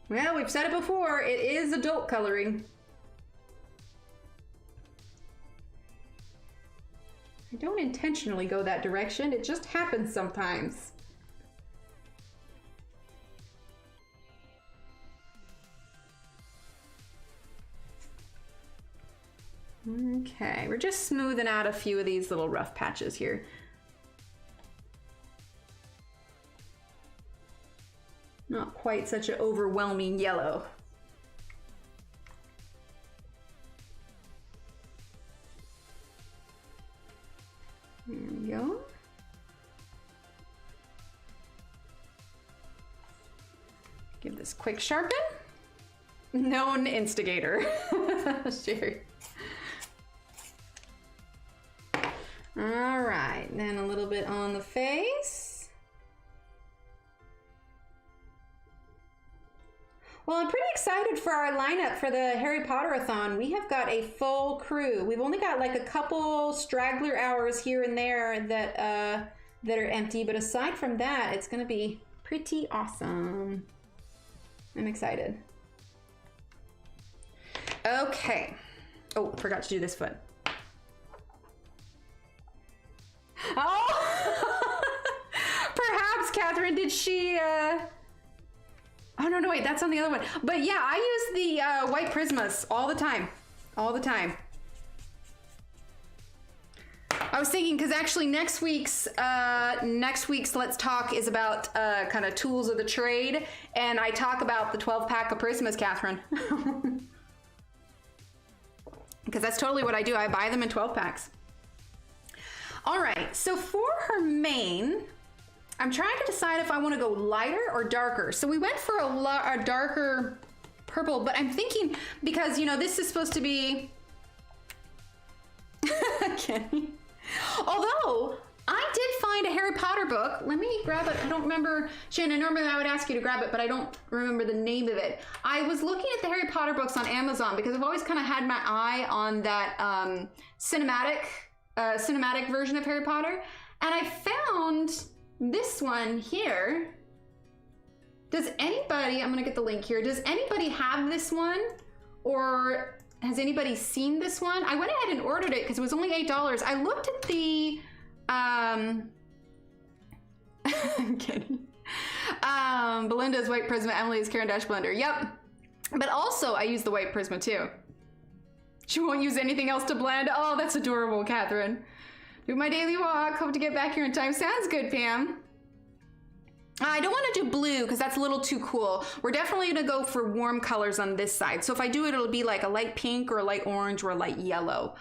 Well, we've said it before, it is adult coloring. I don't intentionally go that direction. It just happens sometimes. Okay, we're just smoothing out a few of these little rough patches here. Not quite such an overwhelming yellow. There we go. Give this quick sharpen. Known instigator. Sure. All right, then a little bit on the face. Well, I'm pretty excited for our lineup for the Harry Potter-a-thon. We have got a full crew. We've only got like a couple straggler hours here and there that are empty, but aside from that, it's gonna be pretty awesome. I'm excited. Okay. Oh, forgot to do this foot. Oh! Perhaps, Catherine, did she, Oh, no, wait, that's on the other one. But yeah, I use the white Prismas all the time. All the time. I was thinking, because actually next week's Let's Talk is about kind of tools of the trade, and I talk about the 12-pack of Prismas, Catherine. Because that's totally what I do. I buy them in 12 packs. All right, so for her mane, I'm trying to decide if I want to go lighter or darker. So we went for a darker purple, but I'm thinking, because, you know, this is supposed to be... Kenny. Although, I did find a Harry Potter book. Let me grab it. I don't remember. Shannon, normally I would ask you to grab it, but I don't remember the name of it. I was looking at the Harry Potter books on Amazon because I've always kind of had my eye on that cinematic version of Harry Potter. And I found this one here. Does anybody, I'm gonna get the link here. Does anybody have this one? Or has anybody seen this one? I went ahead and ordered it because it was only $8. I looked at the, I'm kidding. Belinda's white Prisma, Emily's Caran d'Ache blender. Yep. But also I use the white Prisma too. She won't use anything else to blend. Oh, that's adorable, Catherine. Do my daily walk. Hope to get back here in time. Sounds good, Pam. I don't want to do blue because that's a little too cool. We're definitely going to go for warm colors on this side. So if I do it, it'll be like a light pink or a light orange or a light yellow.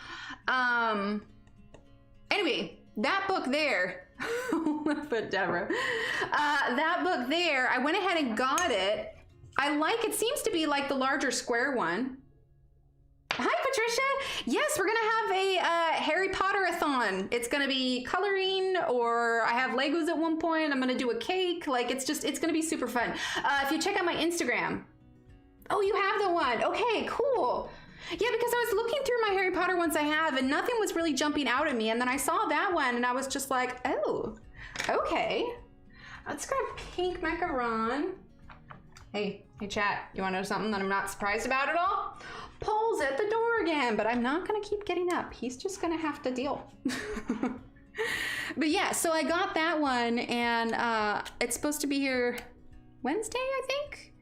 Anyway, that book there. But Deborah. That book there, I went ahead and got it. I like it. Seems to be like the larger square one. Hi, Patricia. Yes, we're gonna have a Harry Potter-a-thon. It's gonna be coloring, or I have Legos at one point. I'm gonna do a cake. Like, it's gonna be super fun. If you check out my Instagram. Oh, you have the one. Okay, cool. Yeah, because I was looking through my Harry Potter ones I have, and nothing was really jumping out at me. And then I saw that one, and I was just like, oh, okay. Let's grab pink macaron. Hey, chat. You want to know something that I'm not surprised about at all? Paul's at the door again, but I'm not gonna keep getting up. He's just gonna have to deal. But yeah, so I got that one, and it's supposed to be here Wednesday, I think.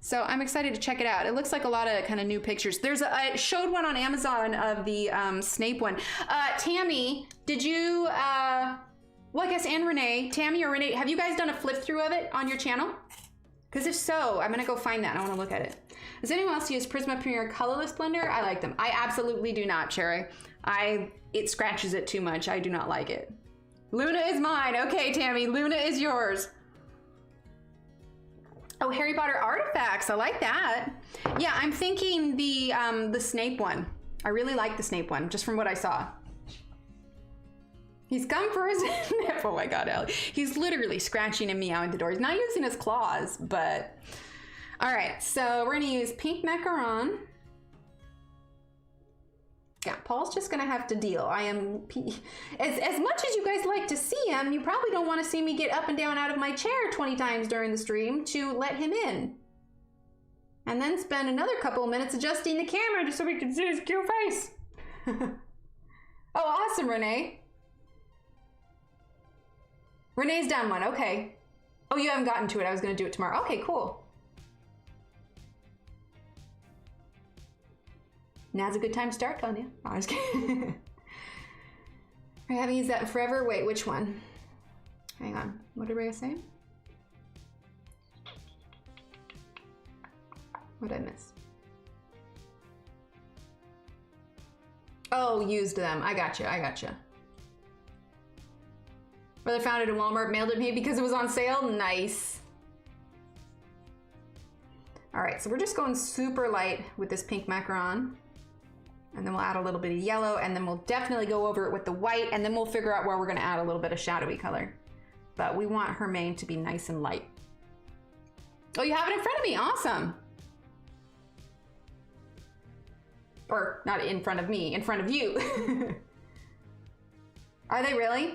So I'm excited to check it out. It looks like a lot of kind of new pictures. I showed one on Amazon of the Snape one. Tammy, did you, well, I guess, and Renee, Tammy or Renee, have you guys done a flip through of it on your channel? Because if so, I'm gonna go find that. I wanna look at it. Does anyone else use Prisma Premier Colorless Blender? I like them. I absolutely do not, Cherry. It scratches it too much. I do not like it. Luna is mine. Okay, Tammy, Luna is yours. Oh, Harry Potter artifacts. I like that. Yeah, I'm thinking the Snape one. I really like the Snape one, just from what I saw. He's come for his nip. Oh my God, Ellie. He's literally scratching and meowing the door. He's not using his claws, but... All right, so we're gonna use pink macaron. Yeah, Paul's just gonna have to deal. I am, as much as you guys like to see him, you probably don't wanna see me get up and down out of my chair 20 times during the stream to let him in. And then spend another couple of minutes adjusting the camera just so we can see his cute face. Oh, awesome, Renee. Renee's done one, okay. Oh, you haven't gotten to it. I was gonna do it tomorrow. Okay, cool. Now's a good time to start, Tonya. No, I'm just kidding. I haven't used that in forever. Wait, which one? Hang on. What did I say? What did I miss? Oh, used them. I gotcha. I gotcha. Brother found it in Walmart, mailed it to me because it was on sale. Nice. All right, so we're just going super light with this pink macaron. And then we'll add a little bit of yellow, and then we'll definitely go over it with the white, and then we'll figure out where we're gonna add a little bit of shadowy color. But we want her mane to be nice and light. Oh, you have it in front of me, awesome. Or not in front of me, in front of you. Are they really?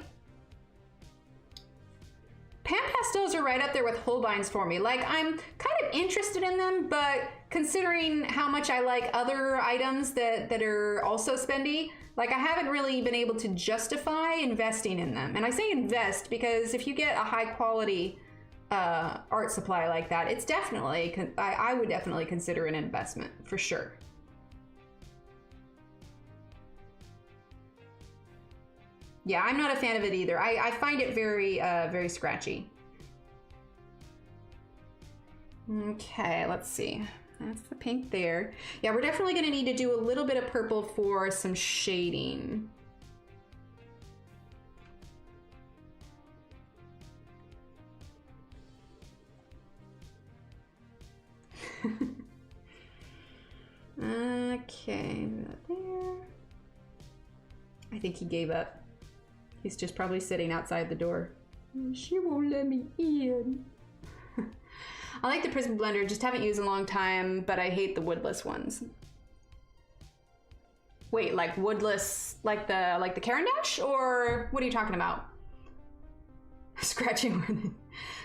Pan pastels are right up there with Holbein's for me. Like, I'm kind of interested in them, but considering how much I like other items that are also spendy, like I haven't really been able to justify investing in them. And I say invest because if you get a high quality art supply like that, it's definitely, I would definitely consider an investment for sure. Yeah, I'm not a fan of it either. I find it very, very scratchy. Okay, let's see. That's the pink there. Yeah, we're definitely gonna need to do a little bit of purple for some shading. Okay, there. I think he gave up. He's just probably sitting outside the door. She won't let me in. I like the Prism Blender, just haven't used in a long time, but I hate the woodless ones. Wait, like woodless, like the Caran d'Ache, or what are you talking about? Scratching one.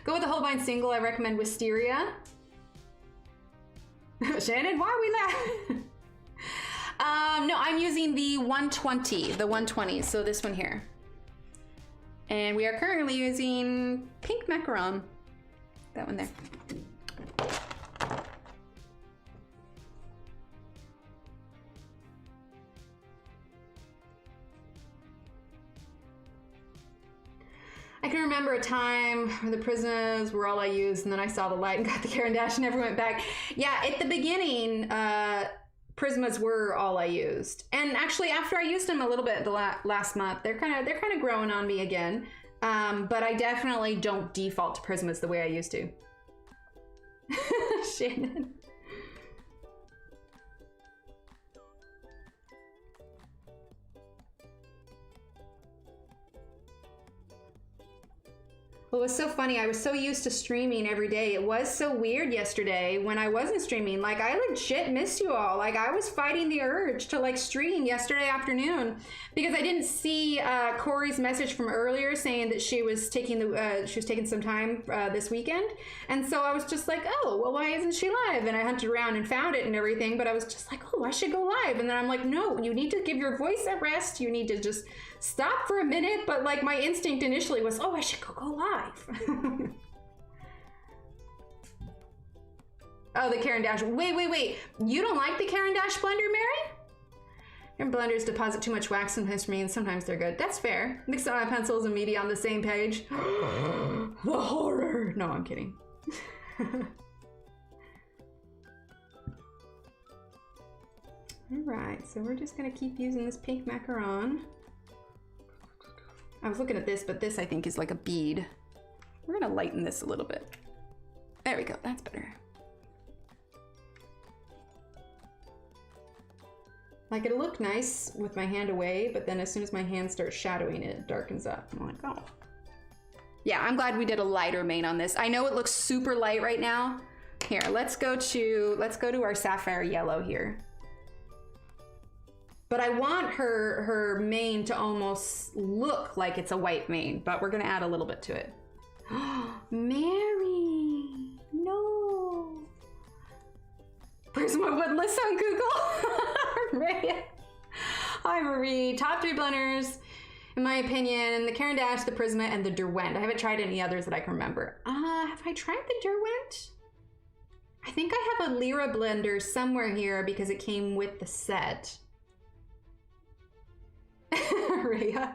Go with the Holbein single. I recommend Wisteria. Shannon, why are we laughing? No, I'm using the 120, the 120, so this one here. And we are currently using pink macaron. That one there. I can remember a time where the prisms were all I used, and then I saw the light and got the Caran d'Ache and never went back. Yeah, at the beginning, Prismas were all I used, and actually after I used them a little bit the last month, they're kind of growing on me again. But I definitely don't default to Prismas the way I used to. Shannon. Well, it was so funny. I was so used to streaming every day. It was so weird yesterday when I wasn't streaming. Like, I legit missed you all. Like, I was fighting the urge to like stream yesterday afternoon because I didn't see Corey's message from earlier saying that she was taking some time this weekend. And so I was just like, oh, well, why isn't she live? And I hunted around and found it and everything, but I was just like, oh, I should go live. And then I'm like, no, you need to give your voice a rest. You need to just stop for a minute. But like my instinct initially was, oh, I should go live. Oh, the Caran d'Ache. Wait. You don't like the Caran d'Ache blender, Mary? Your blenders deposit too much wax sometimes for me, and sometimes they're good. That's fair. Mix my pencils and media on the same page. The horror. No, I'm kidding. All right, so we're just gonna keep using this pink macaron. I was looking at this, but this I think is like a bead. We're gonna lighten this a little bit. There we go, that's better. Like, it'll look nice with my hand away, but then as soon as my hand starts shadowing it, it darkens up. I'm like, oh. Yeah, I'm glad we did a lighter mane on this. I know it looks super light right now. Here, let's go to our sapphire yellow here. But I want her mane to almost look like it's a white mane, but we're gonna add a little bit to it. Mary, no. Where's my woodless on Google? Maria. Hi Marie, top 3 blenders. in my opinion, the Caran d'Ache, the Prisma, and the Derwent. I haven't tried any others that I can remember. Have I tried the Derwent? I think I have a Lyra blender somewhere here because it came with the set. Rhea.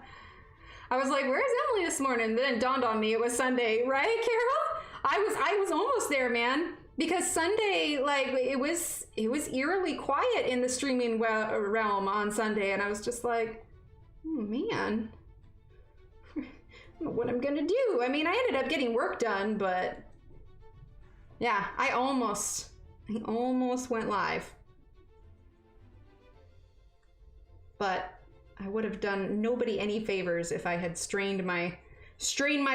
I was like, where's Emily this morning? Then it dawned on me it was Sunday, right, Carol? I was almost there, man. Because Sunday, like, it was eerily quiet in the streaming realm on Sunday, and I was just like, oh man, I don't know what I'm gonna do. I mean, I ended up getting work done, but yeah, I almost went live. But I would have done nobody any favors if I had strained my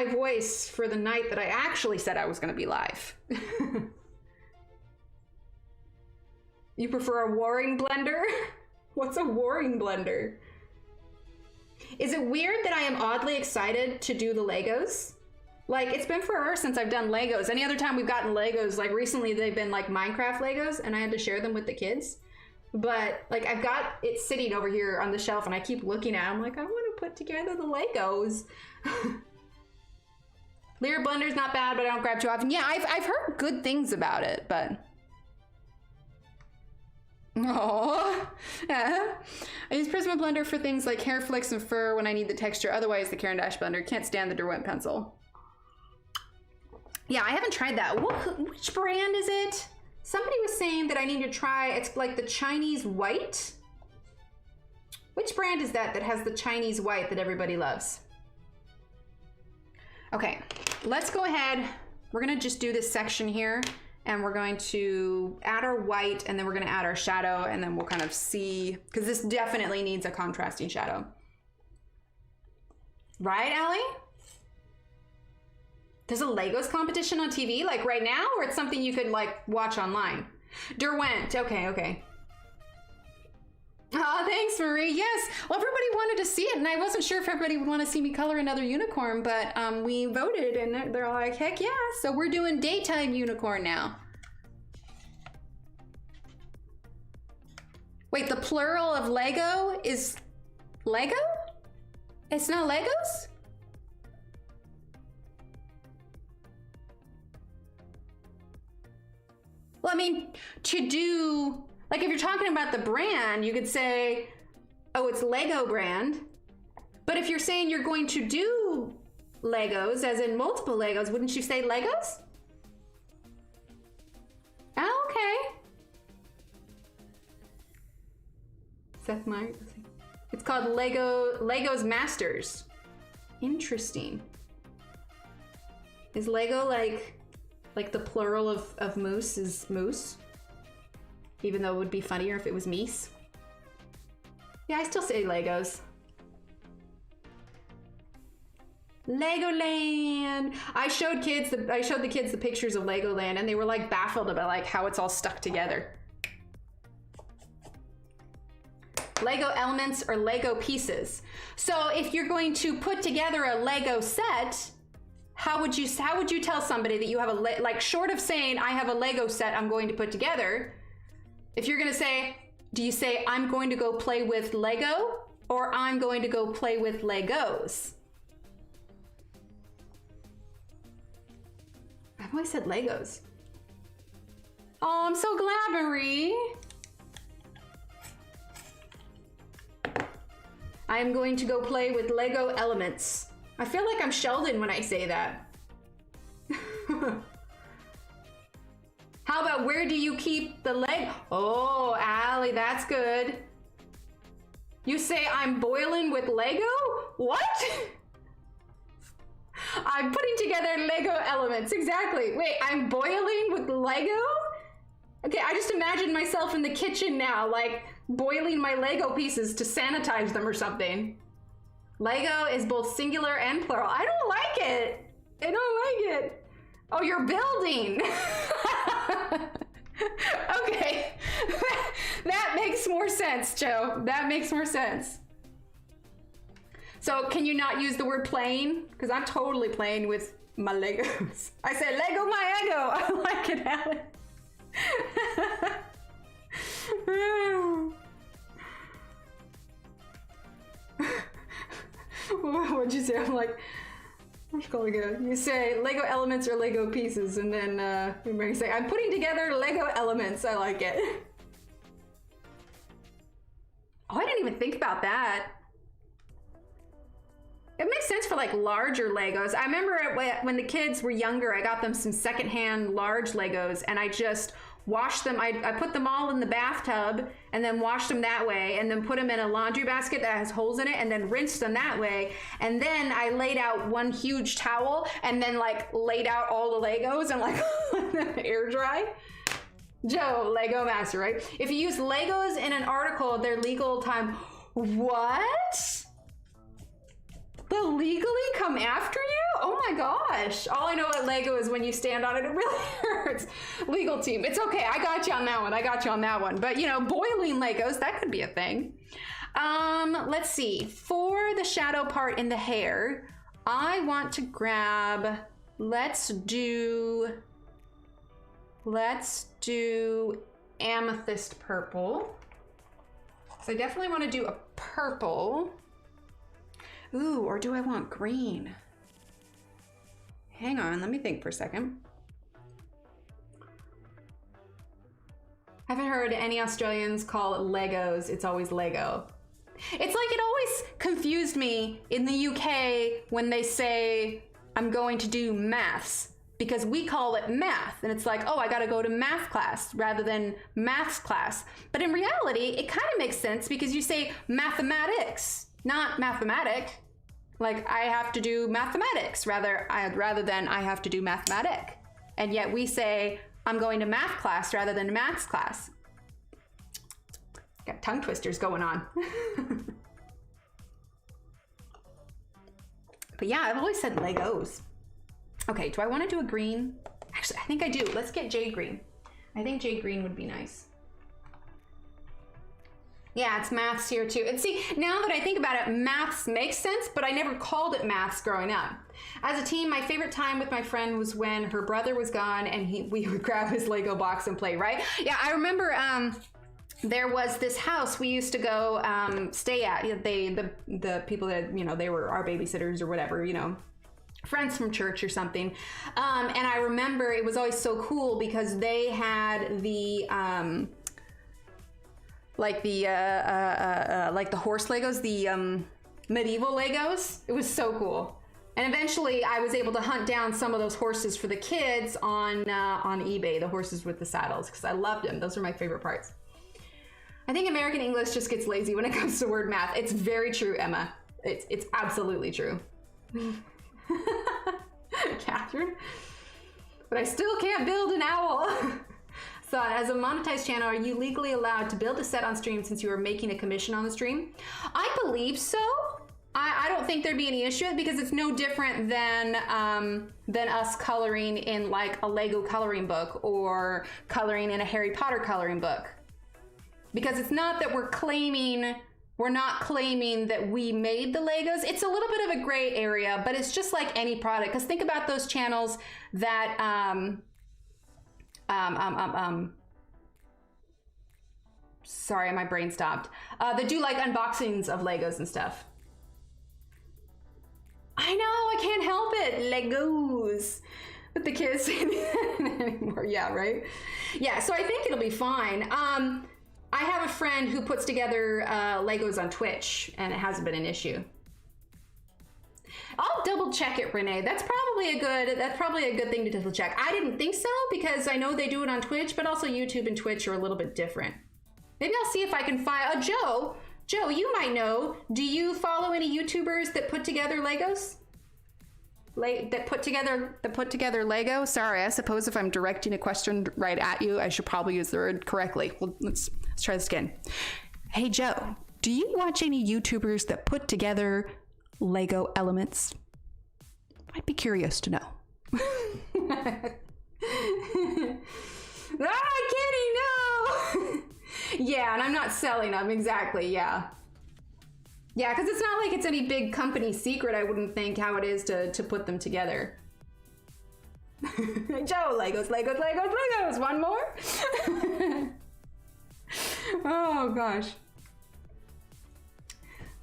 voice for the night that I actually said I was gonna be live. You prefer a warring blender? What's a warring blender? Is it weird that I am oddly excited to do the Legos? Like, it's been forever since I've done Legos. Any other time we've gotten Legos, like recently they've been like Minecraft Legos and I had to share them with the kids. But like, I've got it sitting over here on the shelf and I keep looking at it. I'm like, I want to put together the Legos. Lyra blender's not bad, but I don't grab too often. Yeah, I've heard good things about it, but... Oh, yeah. I use Prisma blender for things like hair flicks and fur when I need the texture. Otherwise, the Caran d'Ache blender. Can't stand the Derwent pencil. Yeah, I haven't tried that. Which brand is it? Somebody was saying that I need to try, it's like the Chinese white. Which brand is that has the Chinese white that everybody loves? Okay, let's go ahead. We're gonna just do this section here and we're going to add our white and then we're gonna add our shadow and then we'll kind of see, because this definitely needs a contrasting shadow. Right, Allie? There's a Legos competition on TV, like right now, or it's something you could like watch online? Derwent, okay. Oh, thanks, Marie. Yes, well, everybody wanted to see it, and I wasn't sure if everybody would want to see me color another unicorn, but we voted, and they're like, heck yeah, so we're doing daytime unicorn now. Wait, the plural of Lego is Lego? It's not Legos? Well, I mean, to do, like if you're talking about the brand, you could say, oh, it's Lego brand. But if you're saying you're going to do Legos, as in multiple Legos, wouldn't you say Legos? Oh, okay. Seth Meyers. It's called Legos Masters. Interesting. Is Lego like the plural of moose is moose? Even though it would be funnier if it was meese. Yeah, I still say Legos. Legoland. I showed the kids the pictures of Legoland and they were like baffled about like how it's all stuck together. Lego elements or Lego pieces. So if you're going to put together a Lego set, how would you tell somebody that you have like short of saying I have a Lego set I'm going to put together? If you're gonna say, do you say I'm going to go play with Lego or I'm going to go play with Legos? I've always said Legos. Oh, I'm so glad, Marie. I am going to go play with Lego elements. I feel like I'm Sheldon when I say that. How about where do you keep the leg? Oh, Allie, that's good. You say I'm boiling with Lego? What? I'm putting together Lego elements. Exactly. Wait, I'm boiling with Lego? Okay, I just imagine myself in the kitchen now, like boiling my Lego pieces to sanitize them or something. Lego is both singular and plural. I don't like it. I don't like it. Oh, you're building. Okay. That makes more sense, Joe. That makes more sense. So can you not use the word playing? Because I'm totally playing with my Legos. I said Lego my ego. I like it, Alex. What'd you say? I'm like, what's calling it? You say Lego elements or Lego pieces, and then you say, I'm putting together Lego elements. I like it. Oh, I didn't even think about that. It makes sense for like larger Legos. I remember when the kids were younger, I got them some secondhand large Legos, and I just washed them. I put them all in the bathtub and then washed them that way, and then put them in a laundry basket that has holes in it, and then rinsed them that way. And then I laid out one huge towel and then like laid out all the Legos and like let them air dry. Joe, Lego master, right? If you use Legos in an article, they're legal time. What? They'll legally come after you? Oh my gosh. All I know about Lego is when you stand on it, it really hurts. Legal team. It's okay. I got you on that one. I got you on that one. But you know, boiling Legos, that could be a thing. Let's see. For the shadow part in the hair, I want to grab, let's do amethyst purple. So I definitely want to do a purple. Ooh, or do I want green? Hang on, let me think for a second. I haven't heard any Australians call it Legos. It's always Lego. It's like it always confused me in the UK when they say, I'm going to do maths, because we call it math. And it's like, oh, I gotta go to math class rather than maths class. But in reality, it kind of makes sense because you say mathematics, not mathematic. Like I have to do mathematics rather than I have to do mathematic. And yet we say I'm going to math class rather than maths class. Got tongue twisters going on. But yeah, I've always said Legos. Okay, do I want to do a green? Actually, I think I do. Let's get jade green. I think jade green would be nice. Yeah, it's maths here too. And see, now that I think about it, maths makes sense, but I never called it maths growing up. As a teen, my favorite time with my friend was when her brother was gone and we would grab his Lego box and play, right? Yeah, I remember there was this house we used to go stay at. The people that, you know, they were our babysitters or whatever, you know, friends from church or something. And I remember it was always so cool because they had the like the horse Legos, the medieval Legos. It was so cool. And eventually I was able to hunt down some of those horses for the kids on eBay, the horses with the saddles, because I loved them. Those are my favorite parts. I think American English just gets lazy when it comes to word math. It's very true, Emma. It's absolutely true. Catherine. But I still can't build an owl. So as a monetized channel, are you legally allowed to build a set on stream since you are making a commission on the stream? I believe so. I don't think there'd be any issue because it's no different than us coloring in like a Lego coloring book or coloring in a Harry Potter coloring book. Because it's not that we're not claiming that we made the Legos. It's a little bit of a gray area, but it's just like any product. Because think about those channels that sorry, my brain stopped. That do like unboxings of Legos and stuff. I know, I can't help it. Legos. But the kids say that anymore. Yeah, right? Yeah, so I think it'll be fine. I have a friend who puts together Legos on Twitch, and it hasn't been an issue. I'll double check it, Renee. That's probably a good thing to double check. I didn't think so because I know they do it on Twitch, but also YouTube and Twitch are a little bit different. Maybe I'll see if I can find Joe, you might know. Do you follow any YouTubers that put together Legos? That put together Lego? Sorry, I suppose if I'm directing a question right at you, I should probably use the word correctly. Well, let's try this again. Hey Joe, do you watch any YouTubers that put together Lego elements? I'd be curious to know. Kitty, no! Yeah, and I'm not selling them, exactly, yeah. Yeah, because it's not like it's any big company secret, I wouldn't think, how it is to put them together. Joe, Legos, Legos, Legos, Legos, one more? Oh, gosh.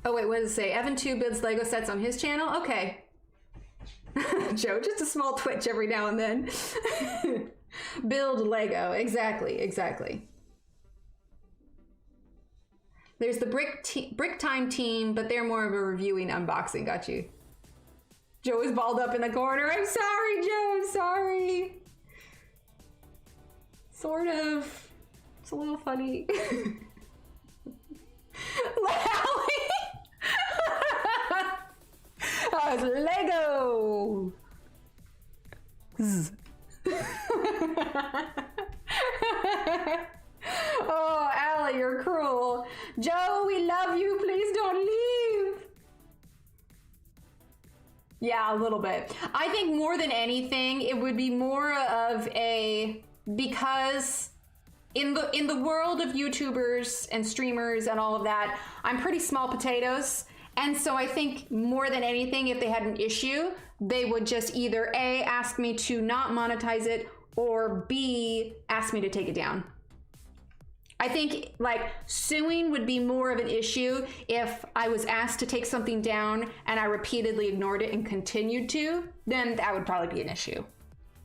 Oh wait, what does it say? Evan 2 builds Lego sets on his channel? Okay. Joe, just a small twitch every now and then. Build Lego, exactly. There's the Brick Time team, but they're more of a reviewing unboxing, got you. Joe is balled up in the corner. I'm sorry, Joe, I'm sorry. Sort of. It's a little funny. Oh, it's Lego. Oh, Allie, you're cruel. Joe, we love you. Please don't leave. Yeah, a little bit. I think more than anything, it would be more of a, because in the world of YouTubers and streamers and all of that, I'm pretty small potatoes. And so I think more than anything, if they had an issue, they would just either A, ask me to not monetize it, or B, ask me to take it down. I think like suing would be more of an issue if I was asked to take something down and I repeatedly ignored it and continued to, then that would probably be an issue.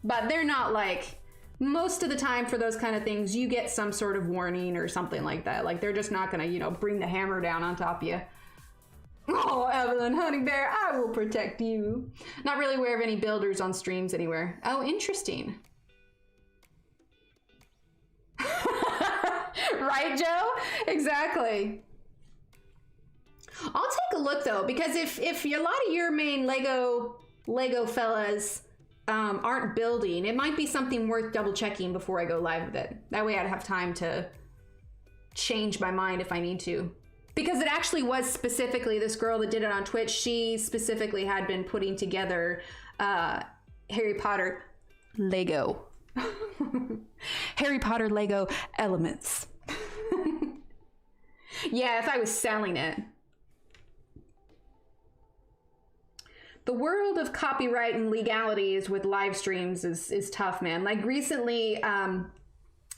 But they're not like, most of the time for those kind of things, you get some sort of warning or something like that. Like they're just not gonna, you know, bring the hammer down on top of you. Oh, Evelyn, honey bear, I will protect you. Not really aware of any builders on streams anywhere. Oh, interesting. Right, Joe? Exactly. I'll take a look though, because if a lot of your main Lego fellas aren't building, it might be something worth double checking before I go live with it. That way I'd have time to change my mind if I need to. Because it actually was specifically this girl that did it on Twitch. She specifically had been putting together Harry Potter Lego. Harry Potter Lego elements. Yeah, if I was selling it. The world of copyright and legalities with live streams is tough, man. Like recently,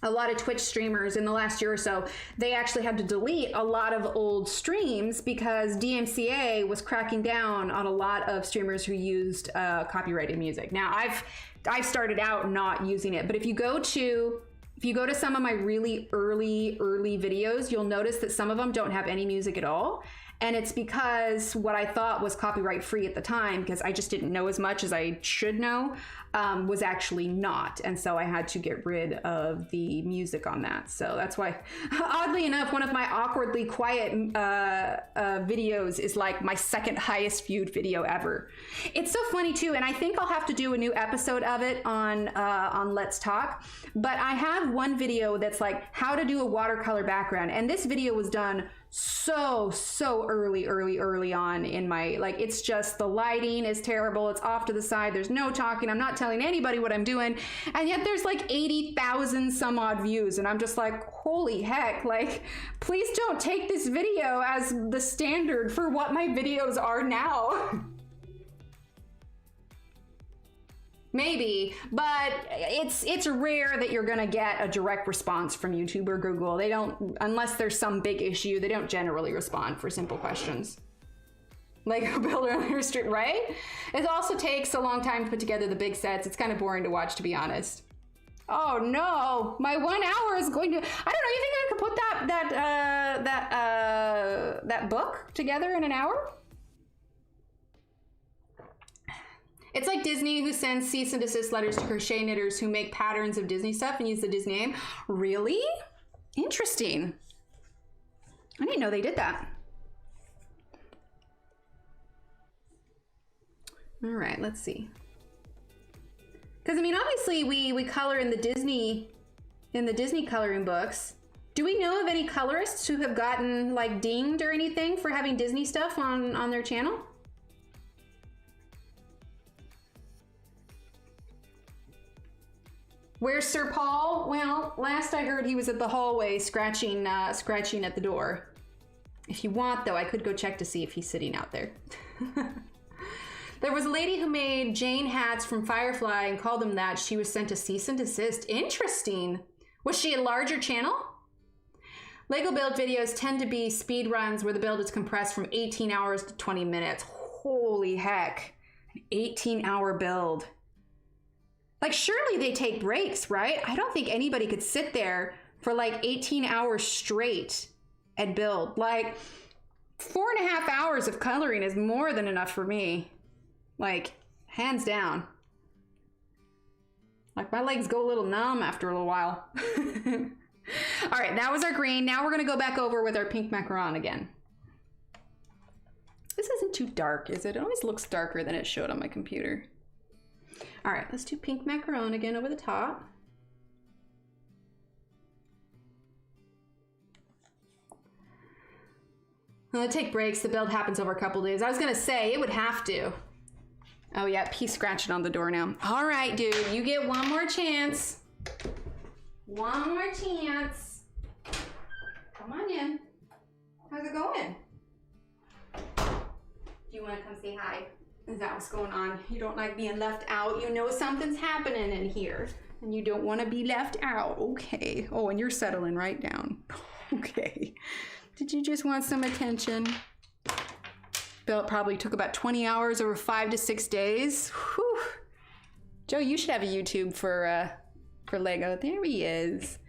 a lot of Twitch streamers in the last year or so, they actually had to delete a lot of old streams because DMCA was cracking down on a lot of streamers who used copyrighted music. Now, I've started out not using it, but if you go to some of my really early videos, you'll notice that some of them don't have any music at all. And it's because what I thought was copyright free at the time, because I just didn't know as much as I should know, was actually not. And so I had to get rid of the music on that. So that's why, oddly enough, one of my awkwardly quiet videos is like my second highest viewed video ever. It's so funny too. And I think I'll have to do a new episode of it on Let's Talk. But I have one video that's like how to do a watercolor background. And this video was done so early on in my, like, it's just the lighting is terrible, it's off to the side, there's no talking, I'm not telling anybody what I'm doing, and yet there's like 80,000 some odd views, and I'm just like, holy heck, like, please don't take this video as the standard for what my videos are now. Maybe, but it's rare that you're gonna get a direct response from YouTube or Google. They don't, unless there's some big issue, they don't generally respond for simple questions. Like a builder on your street, right? It also takes a long time to put together the big sets. It's kind of boring to watch, to be honest. Oh no, my 1 hour is going to, I don't know, you think I could put that book together in an hour? It's like Disney, who sends cease and desist letters to crochet knitters who make patterns of Disney stuff and use the Disney name. Really? Interesting. I didn't know they did that. All right, let's see. Because I mean, obviously we color in the Disney coloring books. Do we know of any colorists who have gotten like dinged or anything for having Disney stuff on their channel? Where's Sir Paul? Well, last I heard he was at the hallway scratching at the door. If you want, though, I could go check to see if he's sitting out there. There was a lady who made Jane hats from Firefly and called them that. She was sent a cease and desist. Interesting. Was she a larger channel? Lego build videos tend to be speed runs where the build is compressed from 18 hours to 20 minutes. Holy heck. An 18-hour build. Like, surely they take breaks, right? I don't think anybody could sit there for like 18 hours straight and build. Like, 4.5 hours of coloring is more than enough for me. Like, hands down. Like, my legs go a little numb after a little while. All right, that was our green. Now we're gonna go back over with our pink macaron again. This isn't too dark, is it? It always looks darker than it showed on my computer. All right, let's do pink macaron again over the top. I'm gonna take breaks. The build happens over a couple days. I was gonna say it would have to. Oh yeah, P scratching on the door now. All right, dude, you get one more chance. One more chance. Come on in. How's it going? Do you want to come say hi? Is that what's going on? You don't like being left out. You know something's happening in here and you don't want to be left out. Okay. Oh, and you're settling right down. Okay. Did you just want some attention? Build probably took about 20 hours over 5 to 6 days. Whew. Joe, you should have a YouTube for Lego. There he is.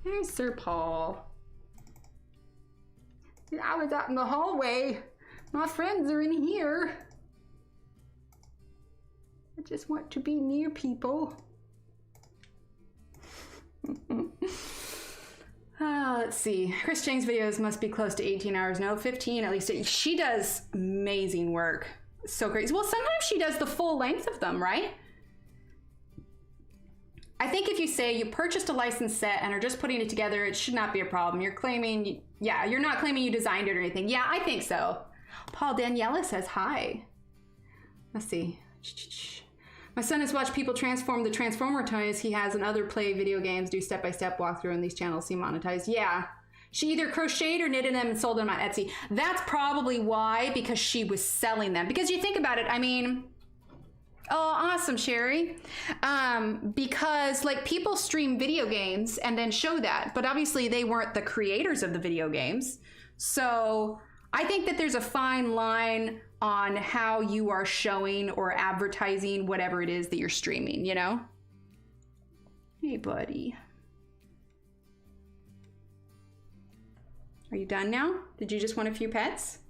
There's Sir Paul. I was out in the hallway. My friends are in here. I just want to be near people. Let's see. Chris Chang's videos must be close to 18 hours. No, 15 at least. She does amazing work. So crazy. Well, sometimes she does the full length of them, right? I think if you say you purchased a licensed set and are just putting it together, it should not be a problem. You're claiming, yeah, you're not claiming you designed it or anything. Yeah, I think so. Paul Daniela says hi. Let's see. My son has watched people transform the Transformer toys he has and other play video games, do step-by-step walkthrough, and these channels seem monetized. Yeah. She either crocheted or knitted them and sold them on Etsy. That's probably why, because she was selling them. Because you think about it, I mean... Oh, awesome, Sherry. Because like people stream video games and then show that, but obviously they weren't the creators of the video games. So I think that there's a fine line on how you are showing or advertising whatever it is that you're streaming, you know? Hey, buddy. Are you done now? Did you just want a few pets?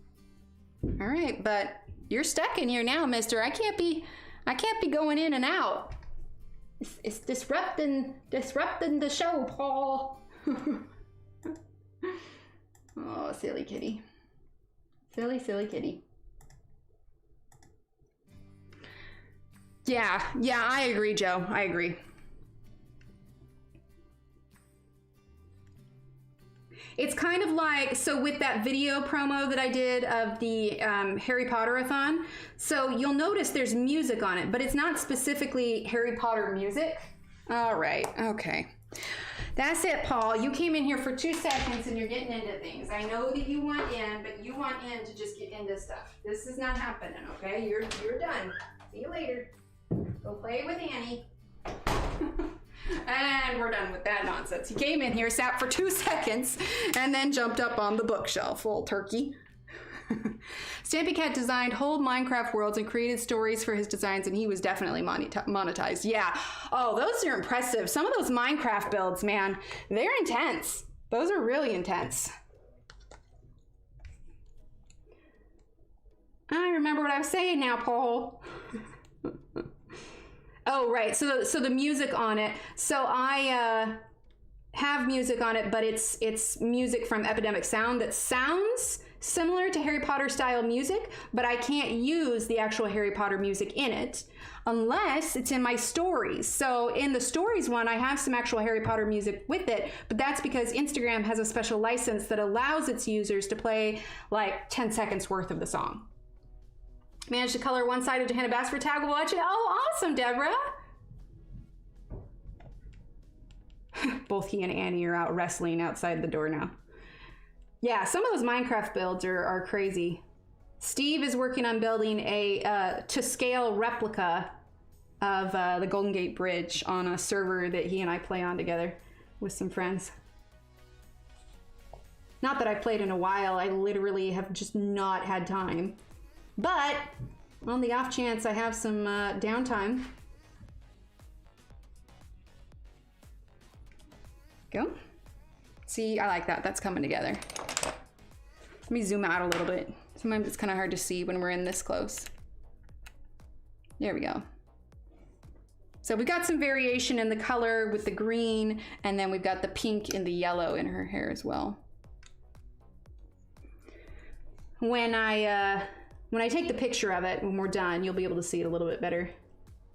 All right, but you're stuck in here now, mister. I can't be going in and out. It's disrupting the show, Paul. Oh, silly kitty. Silly, silly kitty. Yeah, I agree, Joe. I agree. It's kind of like, so with that video promo that I did of the Harry Potter-a-thon, so you'll notice there's music on it, but it's not specifically Harry Potter music. All right, okay. That's it, Paul. You came in here for 2 seconds and you're getting into things. I know that you want in, but you want in to just get into stuff. This is not happening, okay? You're done. See you later. Go play with Annie. And we're done with that nonsense. He came in here, sat for 2 seconds, and then jumped up on the bookshelf, old turkey. Stampy Cat designed whole Minecraft worlds and created stories for his designs, and he was definitely monetized. Yeah. Oh, those are impressive. Some of those Minecraft builds, man, they're intense. Those are really intense. I remember what I was saying now, Paul. Oh, right. So the music on it. So I have music on it, but it's music from Epidemic Sound that sounds similar to Harry Potter style music, but I can't use the actual Harry Potter music in it unless it's in my stories. So in the stories one, I have some actual Harry Potter music with it, but that's because Instagram has a special license that allows its users to play like 10 seconds worth of the song. Managed to color one side of Hanna Basford tag while watching. Oh, awesome, Deborah. Both he and Annie are out wrestling outside the door now. Yeah, some of those Minecraft builds are crazy. Steve is working on building a to scale replica of the Golden Gate Bridge on a server that he and I play on together with some friends. Not that I've played in a while, I literally have just not had time. But on the off chance I have some downtime. Go. See, I like that. That's coming together. Let me zoom out a little bit. Sometimes it's kind of hard to see when we're in this close. There we go. So we've got some variation in the color with the green, and then we've got the pink and the yellow in her hair as well. When I take the picture of it, when we're done, you'll be able to see it a little bit better.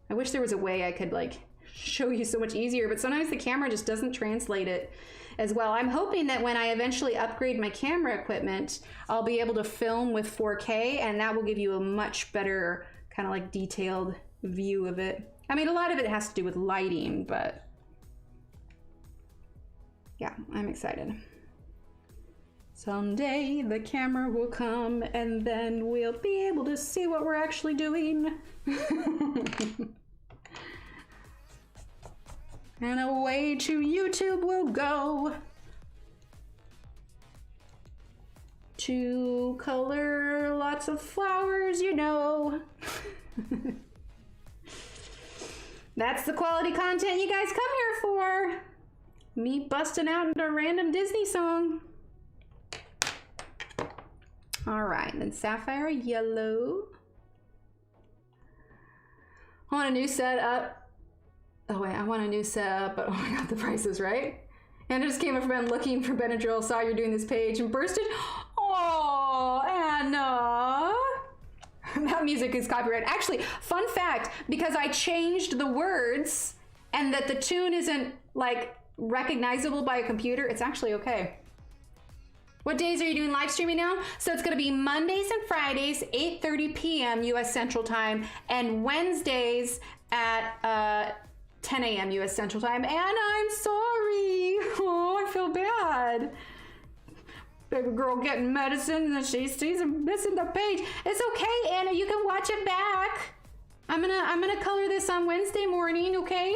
I wish there was a way I could like show you so much easier, but sometimes the camera just doesn't translate it as well. I'm hoping that when I eventually upgrade my camera equipment, I'll be able to film with 4K, and that will give you a much better kind of like detailed view of it. I mean, a lot of it has to do with lighting, but yeah, I'm excited. Someday the camera will come and then we'll be able to see what we're actually doing. And away to YouTube we'll go to color lots of flowers, you know. That's the quality content you guys come here for. Me busting out into a random Disney song. All right, then sapphire yellow. I want a new setup. Oh wait, I want a new setup, but oh my god, the price is right. Anna just came up from looking for Benadryl, saw you're doing this page, and bursted. Oh, Anna. That music is copyrighted. Actually, fun fact, because I changed the words and that the tune isn't like recognizable by a computer, it's actually okay. What days are you doing live streaming now? So it's gonna be Mondays and Fridays, 8:30 p.m. US Central Time, and Wednesdays at 10 a.m. US Central Time. Anna, I'm sorry. Oh, I feel bad. Baby girl getting medicine and she sees him missing the page. It's okay, Anna, you can watch it back. I'm gonna color this on Wednesday morning, okay?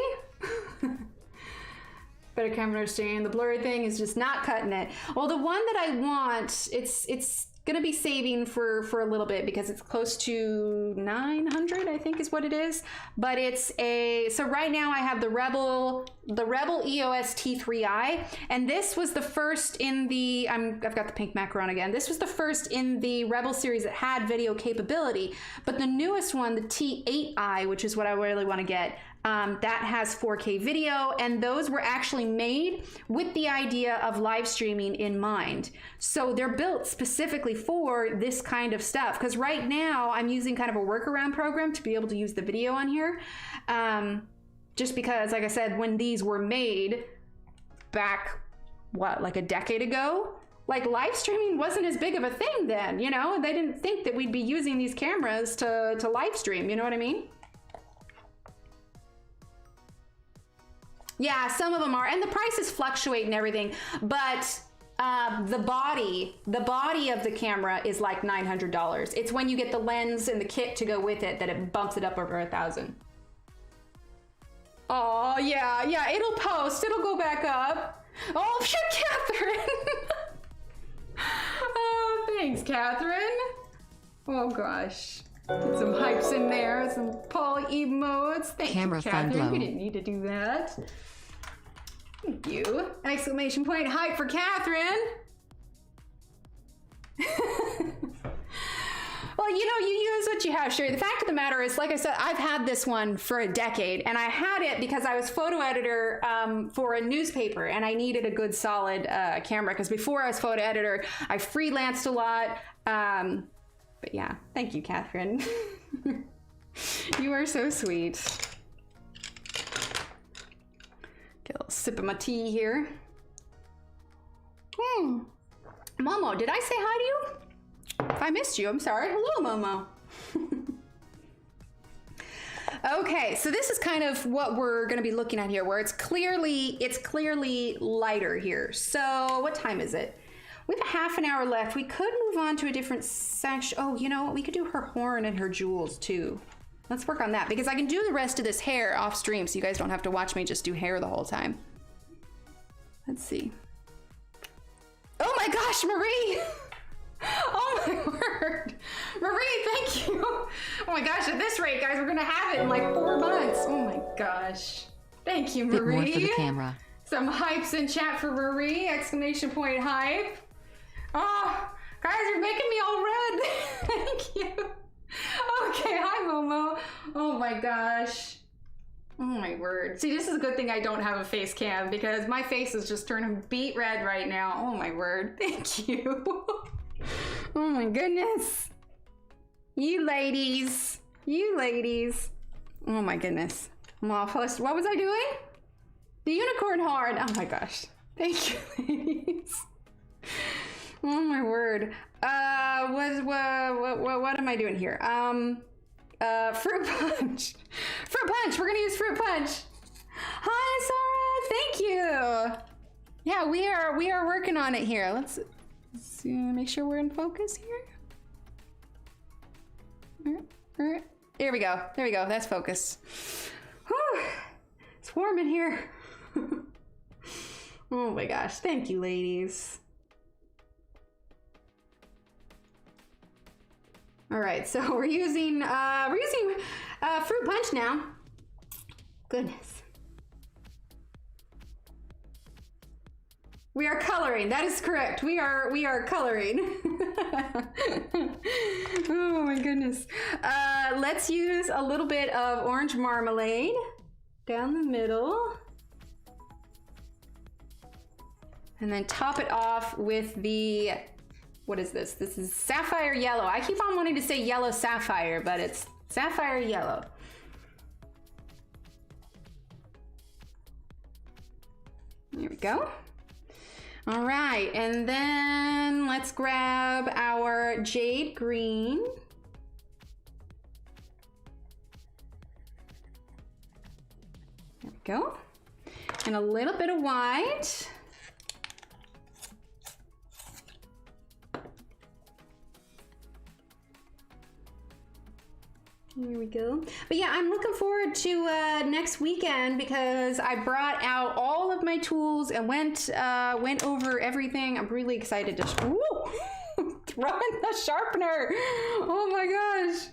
But I can't understand. The blurry thing is just not cutting it. Well, the one that I want, it's gonna be saving for a little bit because it's close to 900, I think is what it is. But it's so right now I have the Rebel EOS T3i, and this was the first in the, I've got the pink macaron again. This was the first in the Rebel series that had video capability, but the newest one, the T8i, which is what I really want to get, that has 4K video, and those were actually made with the idea of live streaming in mind. So they're built specifically for this kind of stuff, because right now I'm using kind of a workaround program to be able to use the video on here. Just because, like I said, when these were made back, what, like a decade ago, like live streaming wasn't as big of a thing then, you know? They didn't think that we'd be using these cameras to live stream, you know what I mean? Yeah, some of them are, and the prices fluctuate and everything, but the body of the camera is like $900. It's when you get the lens and the kit to go with it that it bumps it up over $1,000. Oh, yeah, it'll post, it'll go back up. Oh, Catherine. Oh, thanks, Catherine. Oh, gosh. Get some hypes in there, some Paul emotes. Thank you, Catherine. You didn't need to do that. Thank you. Exclamation point hype for Catherine. Well, you know, you use what you have, Sherry. The fact of the matter is, like I said, I've had this one for a decade, and I had it because I was photo editor for a newspaper, and I needed a good, solid camera, because before I was photo editor, I freelanced a lot. But yeah, thank you, Catherine. You are so sweet. Get a little sip of my tea here. Momo, did I say hi to you? If I missed you, I'm sorry. Hello, Momo. Okay, so this is kind of what we're going to be looking at here, where it's clearly lighter here. So what time is it? We have half an hour left. We could move on to a different section. Oh, you know what? We could do her horn and her jewels too. Let's work on that, because I can do the rest of this hair off stream, so you guys don't have to watch me just do hair the whole time. Let's see. Oh my God, gosh, Marie! Oh my word! Marie, thank you! Oh my gosh, at this rate, guys, we're gonna have it in like 4 months. Oh my gosh. Thank you, Marie. Bit more for the camera. Some hypes in chat for Marie! Exclamation point hype. Oh, guys, you're making me all red. Thank you. Okay, hi, Momo. Oh my gosh. Oh my word. See, this is a good thing I don't have a face cam because my face is just turning beet red right now. Oh my word. Thank you. Oh my goodness. You ladies. You ladies. Oh my goodness. What was I doing? The unicorn heart. Oh my gosh. Thank you, ladies. Oh my word. What am I doing here? Fruit punch. Fruit punch. We're gonna use fruit punch. Hi, Sarah. Thank you. Yeah, we are working on it here. Let's make sure we're in focus here. There we go. There we go. That's focus. Whew. It's warm in here. Oh my gosh. Thank you, ladies. All right, so we're using fruit punch now. Goodness. We are coloring. That is correct. We are coloring. Oh my goodness. Let's use a little bit of orange marmalade down the middle. And then top it off with the, what is this? This is sapphire yellow. I keep on wanting to say yellow sapphire, but it's sapphire yellow. There we go. All right, and then let's grab our jade green. There we go. And a little bit of white. Here we go. But yeah, I'm looking forward to next weekend because I brought out all of my tools and went over everything. I'm really excited to throw in the sharpener. Oh my gosh.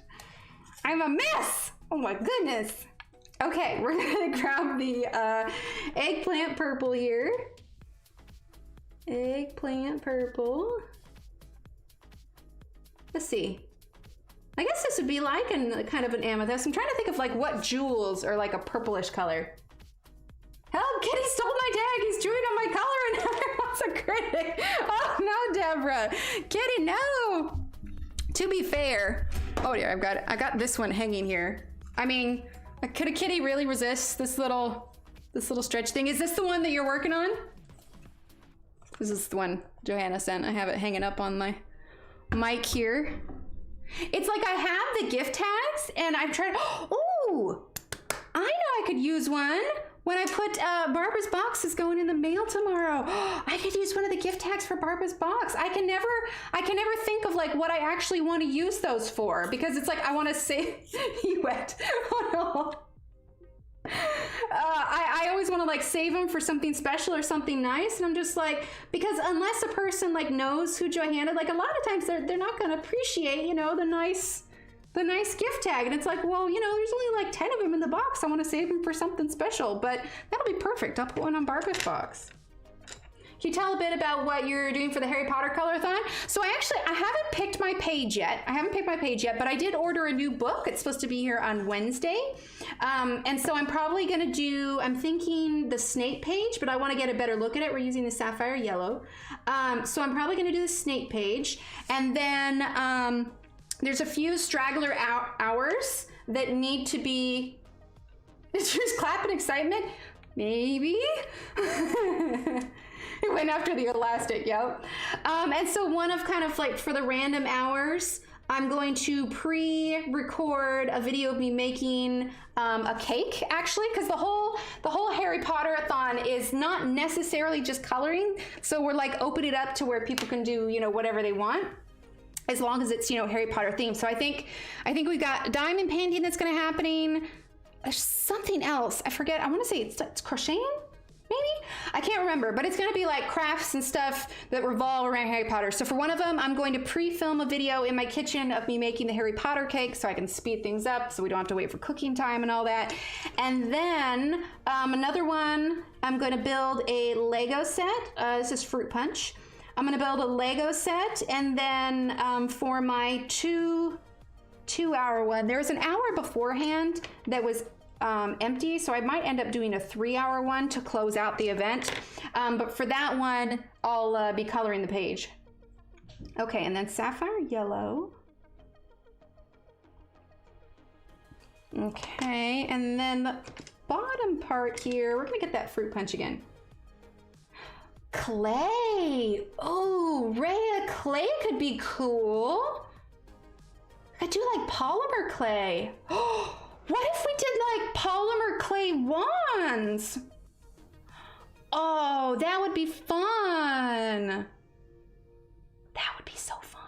I'm a mess. Oh my goodness. Okay, we're gonna grab the eggplant purple here. Eggplant purple. Let's see. I guess this would be like kind of an amethyst. I'm trying to think of like what jewels are like a purplish color. Help, Kitty stole my tag. He's chewing on my color and everyone's a critic. Oh no, Deborah. Kitty, no. To be fair, oh dear, I got this one hanging here. I mean, could a kitty really resist this little stretch thing? Is this the one that you're working on? This is the one Johanna sent. I have it hanging up on my mic here. It's like I have the gift tags and I've tried, oh, I know I could use one. When I put Barbara's box is going in the mail tomorrow. I could use one of the gift tags for Barbara's box. I can never think of like what I actually want to use those for because it's like I want to save you wet. Oh no. I always want to like save them for something special or something nice, and I'm just like, because unless a person like knows who Johanna, like a lot of times they're not going to appreciate, you know, the nice gift tag, and it's like, well, you know, there's only like 10 of them in the box. I want to save them for something special, but that'll be perfect. I'll put one on Barbara's box. Can you tell a bit about what you're doing for the Harry Potter color-a-thon? So I haven't picked my page yet. But I did order a new book. It's supposed to be here on Wednesday. And so I'm probably gonna do, I'm thinking the Snape page, but I wanna get a better look at it. We're using the sapphire yellow. So I'm probably gonna do the Snape page. And then there's a few straggler hours that need to be, it's just clapping excitement. Maybe. It went after the elastic, yep. And so one of kind of like for the random hours, I'm going to pre-record a video of me making a cake, actually, because the whole Harry Potter-a-thon is not necessarily just coloring. So we're like open it up to where people can do, you know, whatever they want, as long as it's, you know, Harry Potter themed. So I think we've got diamond painting that's going to happening. There's something else. I forget. I want to say it's crocheting. Maybe? I can't remember, but it's going to be like crafts and stuff that revolve around Harry Potter. So for one of them, I'm going to pre-film a video in my kitchen of me making the Harry Potter cake so I can speed things up so we don't have to wait for cooking time and all that. And then another one, I'm going to build a Lego set. This is Fruit Punch. I'm going to build a Lego set, and then for my two-hour one, there was an hour beforehand that was empty, so I might end up doing a 3-hour one to close out the event. But for that one, I'll be coloring the page. Okay, and then Sapphire Yellow. Okay, and then the bottom part here, we're gonna get that Fruit Punch again. Clay. Oh, Rhea, clay could be cool. I do like polymer clay. What if we did like polymer clay wands? Oh, that would be fun. That would be so fun.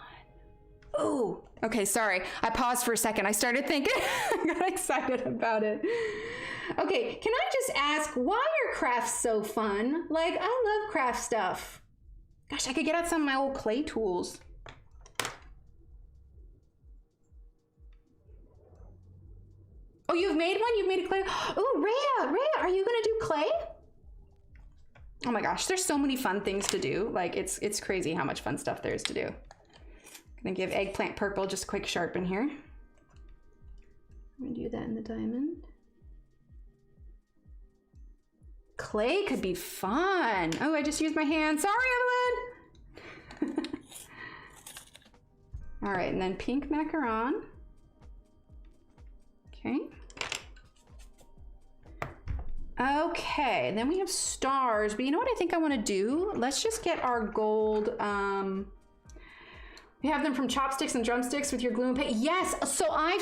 Oh, okay, sorry. I paused for a second. I started thinking, I got excited about it. Okay, can I just ask, why are crafts so fun? Like, I love craft stuff. Gosh, I could get out some of my old clay tools. Oh, you've made one? You've made a clay? Oh, Rhea, are you gonna do clay? Oh my gosh, there's so many fun things to do. Like, it's crazy how much fun stuff there is to do. I'm gonna give eggplant purple just a quick sharpen here. I'm gonna do that in the diamond. Clay could be fun. Oh, I just used my hand. Sorry, Evelyn. All right, and then pink macaron. Okay. Okay, then we have stars, but you know what I think I want to do? Let's just get our gold. You have them from chopsticks and drumsticks with your glue and paint. Yes, so I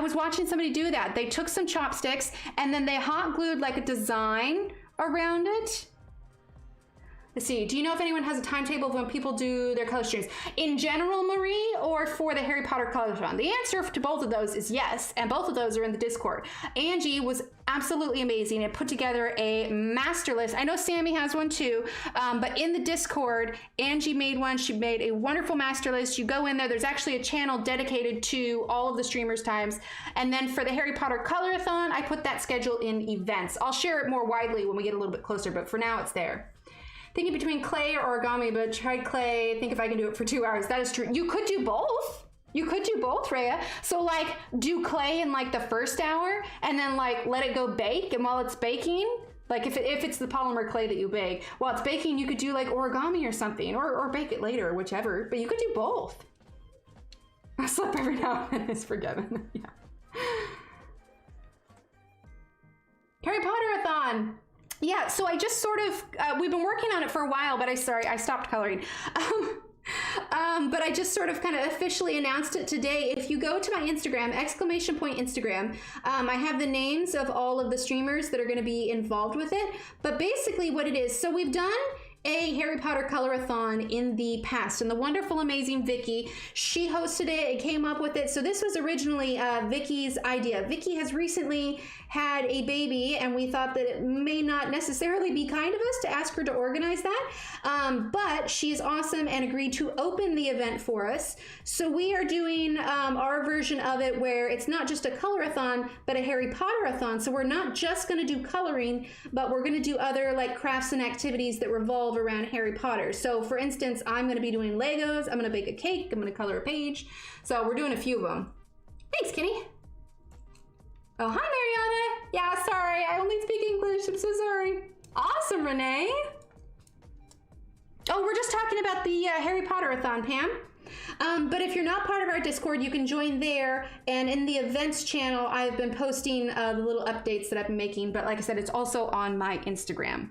was watching somebody do that. They took some chopsticks and then they hot glued like a design around it. Let's see, do you know if anyone has a timetable of when people do their color streams? In general, Marie, or for the Harry Potter color-a-thon? The answer to both of those is yes, and both of those are in the Discord. Angie was absolutely amazing and put together a master list. I know Sammy has one too, but in the Discord, Angie made one. She made a wonderful master list. You go in there, there's actually a channel dedicated to all of the streamers' times. And then for the Harry Potter color-a-thon, I put that schedule in events. I'll share it more widely when we get a little bit closer, but for now it's there. Thinking between clay or origami, but tried clay. Think if I can do it for 2 hours. That is true. You could do both. You could do both, Rhea. So like do clay in like the first hour and then like let it go bake. And while it's baking, like if it's the polymer clay that you bake, while it's baking, you could do like origami or something or bake it later, whichever. But you could do both. I slip every now and then is forgiven. Yeah. Harry Potter-a-thon. Yeah, so I just sort of, we've been working on it for a while, but I stopped coloring. But I just sort of kind of officially announced it today. If you go to my Instagram, ! Instagram, I have the names of all of the streamers that are going to be involved with it. But basically what it is, so we've done a Harry Potter color-a-thon in the past, and the wonderful, amazing Vicky, she hosted it and came up with it. So this was originally Vicky's idea. Vicky has recently had a baby, and we thought that it may not necessarily be kind of us to ask her to organize that, but she's awesome and agreed to open the event for us. So we are doing our version of it where it's not just a color-a-thon, but a Harry Potter-a-thon. So we're not just going to do coloring, but we're going to do other like crafts and activities that revolve around Harry Potter. So for instance, I'm going to be doing Legos, I'm going to bake a cake, I'm going to color a page. So we're doing a few of them. Thanks, Kenny. Oh, hi, Mariana. Yeah, sorry, I only speak English. I'm so sorry. Awesome, Renee. Oh, we're just talking about the Harry Potter-a-thon, Pam. But if you're not part of our Discord, you can join there. And in the events channel, I've been posting the little updates that I've been making. But like I said, it's also on my Instagram.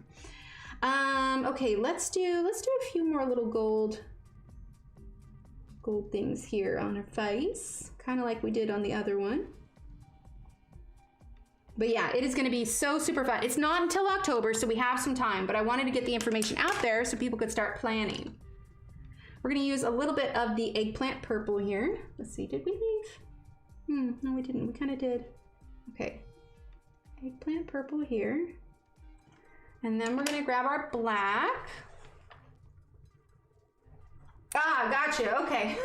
Okay, let's do a few more little gold things here on her face, kind of like we did on the other one. But yeah, it is going to be so super fun. It's not until October, so we have some time, but I wanted to get the information out there so people could start planning. We're going to use a little bit of the eggplant purple here. Let's see, did we leave? No, we didn't. We kind of did. Okay. Eggplant purple here. And then we're gonna grab our black. Ah, gotcha, okay.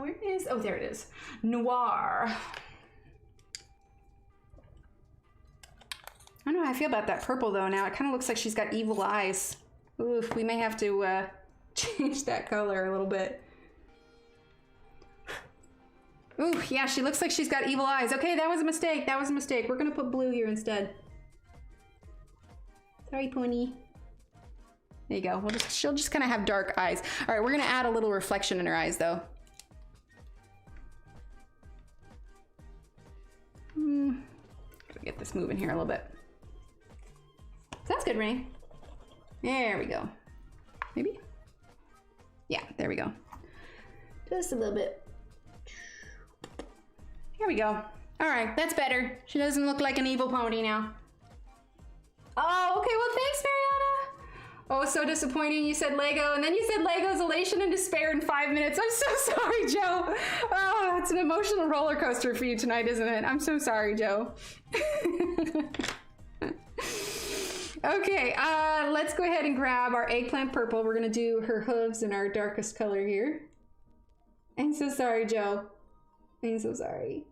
Where is, oh, there it is. Noir. I don't know how I feel about that purple though now. It kind of looks like she's got evil eyes. Oof, we may have to change that color a little bit. Ooh, yeah, she looks like she's got evil eyes. Okay, that was a mistake. That was a mistake. We're gonna put blue here instead. Sorry, pony. There you go. She'll just kind of have dark eyes. All right, we're gonna add a little reflection in her eyes though. Gotta get this moving here a little bit. Sounds good, Renee. There we go. Maybe? Yeah, there we go. Just a little bit. Here we go. All right, that's better. She doesn't look like an evil pony now. Oh, okay, well, thanks, Mariana. Oh, so disappointing. You said Lego, and then you said Lego's elation and despair in 5 minutes. I'm so sorry, Joe. Oh, it's an emotional roller coaster for you tonight, isn't it? I'm so sorry, Joe. Okay, let's go ahead and grab our eggplant purple. We're gonna do her hooves in our darkest color here. I'm so sorry, Joe. I'm so sorry.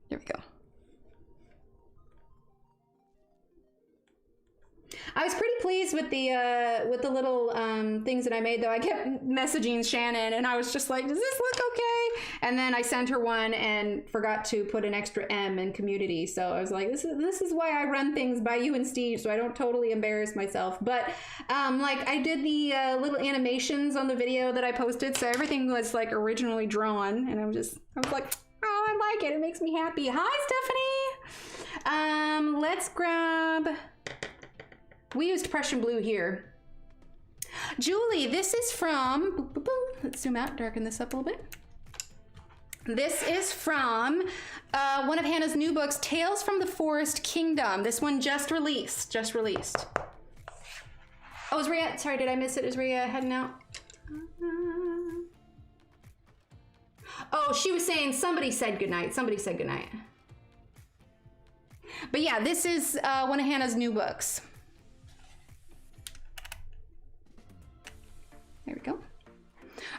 There we go. I was pretty pleased with the little things that I made, though. I kept messaging Shannon, and I was just like, "Does this look okay?" And then I sent her one and forgot to put an extra M in community. So I was like, "This is why I run things by you and Steve, so I don't totally embarrass myself." But like I did the little animations on the video that I posted, so everything was like originally drawn, and I was like, "Oh, I like it. It makes me happy." Hi, Stephanie. Let's grab. We used Prussian blue here. Julie, this is from, let's zoom out, darken this up a little bit. This is from one of Hannah's new books, Tales from the Forest Kingdom. This one just released, Oh, is Rhea, sorry, did I miss it? Is Rhea heading out? Oh, she was saying somebody said goodnight. But yeah, this is one of Hannah's new books. There we go.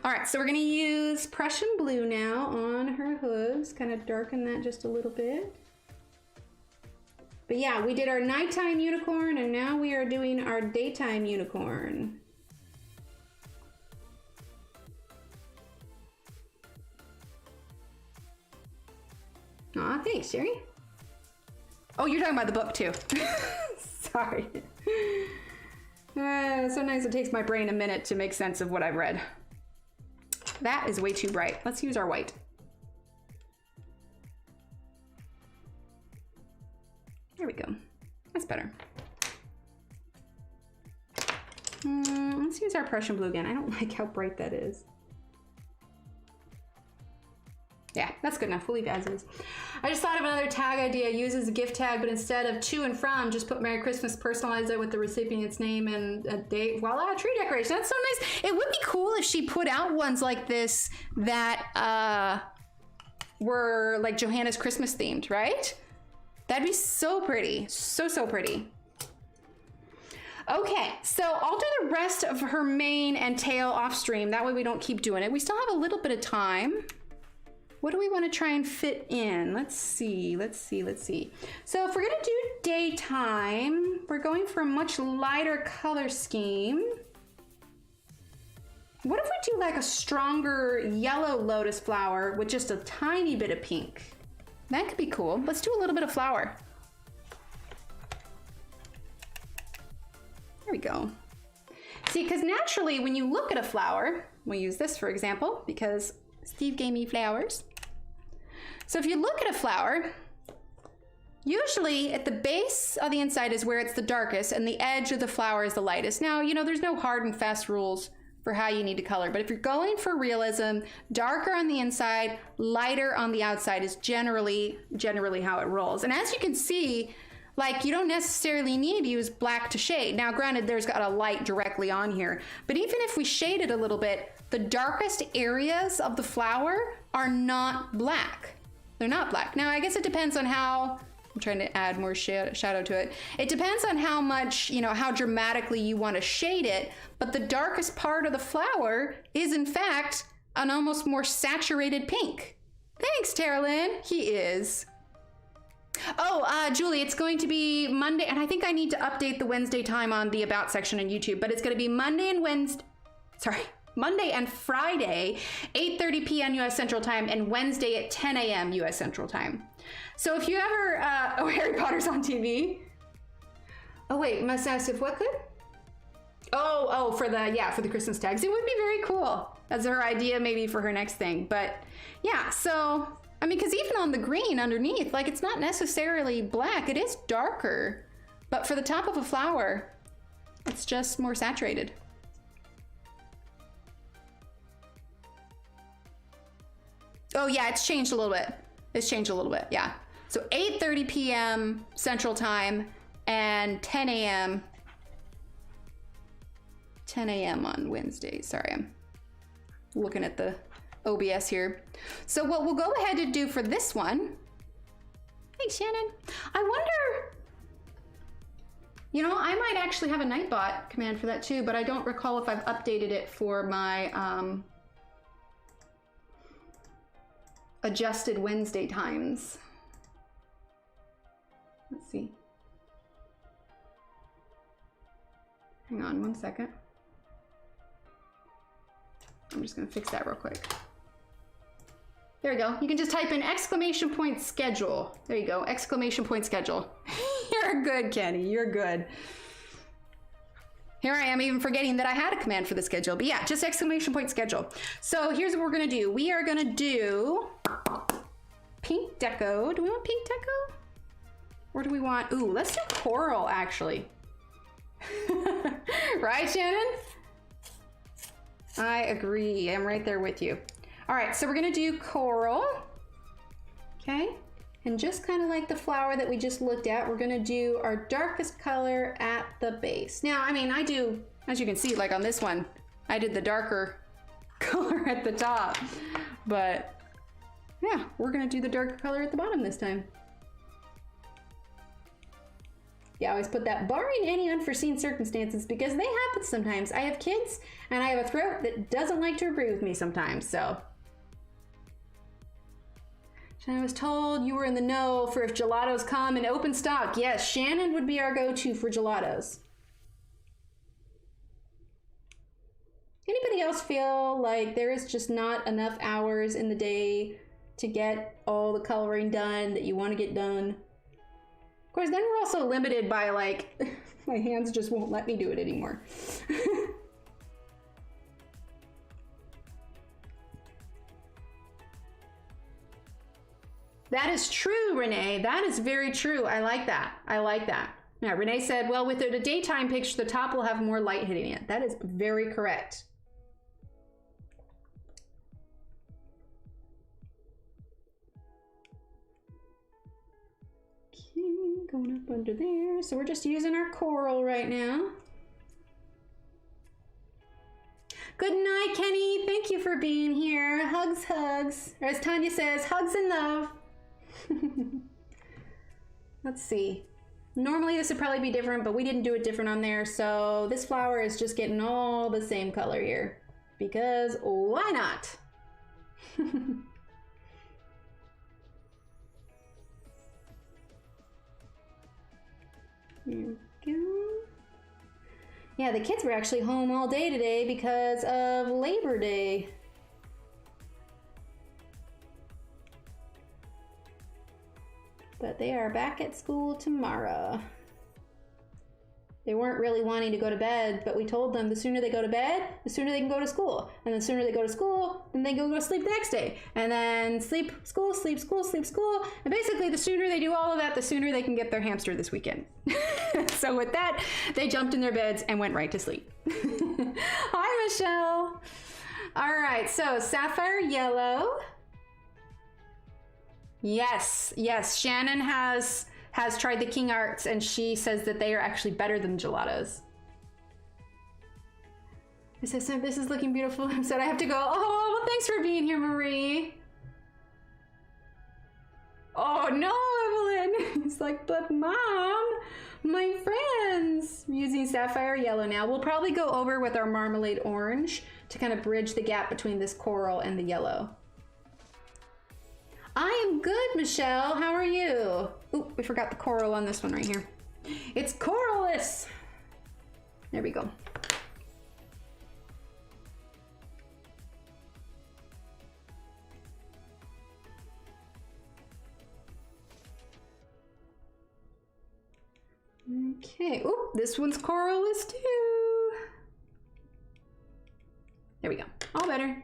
All right, so we're gonna use Prussian blue now on her hooves, kind of darken that just a little bit. But yeah, we did our nighttime unicorn, and now we are doing our daytime unicorn. Aw, thanks, Sherry. Oh, you're talking about the book too. Sorry. Sometimes it takes my brain a minute to make sense of what I've read. That is way too bright. Let's use our white. There we go. That's better. Let's use our Prussian blue again. I don't like how bright that is. Yeah, that's good enough. We'll leave as is. I just thought of another tag idea. Use as a gift tag, but instead of to and from, just put Merry Christmas, personalize it with the recipient's name and a date. Voila, tree decoration. That's so nice. It would be cool if she put out ones like this that were like Johanna's Christmas themed, right? That'd be so pretty. So pretty. Okay, so I'll do the rest of her mane and tail off stream. That way we don't keep doing it. We still have a little bit of time. What do we want to try and fit in? Let's see. So if we're gonna do daytime, we're going for a much lighter color scheme. What if we do like a stronger yellow lotus flower with just a tiny bit of pink? That could be cool. Let's do a little bit of flower. There we go. See, because naturally when you look at a flower, we'll use this for example, because Steve gave me flowers. So if you look at a flower, usually at the base of the inside is where it's the darkest and the edge of the flower is the lightest. Now, you know, there's no hard and fast rules for how you need to color, but if you're going for realism, darker on the inside, lighter on the outside is generally how it rolls. And as you can see, Like, you don't necessarily need to use black to shade. Now, granted, there's got a light directly on here, but even if we shade it a little bit, the darkest areas of the flower are not black. They're not black. Now, I guess it depends on how, I'm trying to add more shadow to it. It depends on how much, you know, how dramatically you want to shade it, but the darkest part of the flower is, in fact, an almost more saturated pink. Thanks, Terralyn. He is. Oh, Julie, it's going to be Monday, and I think I need to update the Wednesday time on the About section on YouTube, but it's going to be Monday and Friday, 8:30 p.m. U.S. Central Time, and Wednesday at 10 a.m. U.S. Central Time. So if you ever, oh, Harry Potter's on TV. Oh, wait, must ask if what could? Oh, for the Christmas tags. It would be very cool as her idea maybe for her next thing. But yeah, so, I mean, because even on the green underneath, like, it's not necessarily black. It is darker. But for the top of a flower, it's just more saturated. Oh yeah, it's changed a little bit. It's changed a little bit, yeah. So 8:30 p.m. Central Time and 10 a.m. on Wednesday. Sorry, I'm looking at the OBS here. So what we'll go ahead and do for this one, hey Shannon, I wonder, you know, I might actually have a Nightbot command for that too, but I don't recall if I've updated it for my adjusted Wednesday times. Let's see. Hang on one second. I'm just gonna fix that real quick. There we go. You can just type in ! schedule. There you go, ! schedule. You're good, Kenny, you're good. Here I am even forgetting that I had a command for the schedule, but yeah, just ! schedule. So here's what we're gonna do. We are gonna do pink deco. Do we want pink deco? Or do we want, ooh, let's do coral actually. Right, Shannon? I agree, I'm right there with you. All right, so we're gonna do coral, okay? And just kind of like the flower that we just looked at, we're gonna do our darkest color at the base. Now, I mean, I do, as you can see, like on this one, I did the darker color at the top, but yeah, we're gonna do the darker color at the bottom this time. Yeah, I always put that barring any unforeseen circumstances because they happen sometimes. I have kids and I have a throat that doesn't like to agree with me sometimes, so. I was told you were in the know for if gelatos come in open stock. Yes, Shannon would be our go-to for gelatos. Anybody else feel like there is just not enough hours in the day to get all the coloring done that you want to get done? Of course, then we're also limited by, like, my hands just won't let me do it anymore. That is true, Renee. That is very true. I like that. I like that. Now, Renee said, well, with a daytime picture, the top will have more light hitting it. That is very correct. Okay, going up under there. So we're just using our coral right now. Good night, Kenny. Thank you for being here. Hugs, hugs. Or as Tanya says, hugs and love. Let's see. Normally this would probably be different, but we didn't do it different on there. So this flower is just getting all the same color here because why not? There we go. Yeah, the kids were actually home all day today because of Labor Day. But they are back at school tomorrow. They weren't really wanting to go to bed, but we told them the sooner they go to bed, the sooner they can go to school. And the sooner they go to school, then they go to sleep the next day. And then sleep, school, sleep, school, sleep, school. And basically the sooner they do all of that, the sooner they can get their hamster this weekend. So with that, they jumped in their beds and went right to sleep. Hi, Michelle. All right, so sapphire yellow. Yes, yes, Shannon has has tried the King Arts, and she says that they are actually better than gelatos. I said, so this is looking beautiful. I said, I have to go. Oh, well, thanks for being here, Marie. Oh, no, Evelyn. It's like, but Mom, my friends. I'm using sapphire yellow now. We'll probably go over with our marmalade orange to kind of bridge the gap between this coral and the yellow. I am good, Michelle. How are you? Ooh, we forgot the coral on this one right here. It's coralless. There we go. Okay. Ooh, this one's coralless too. There we go. All better.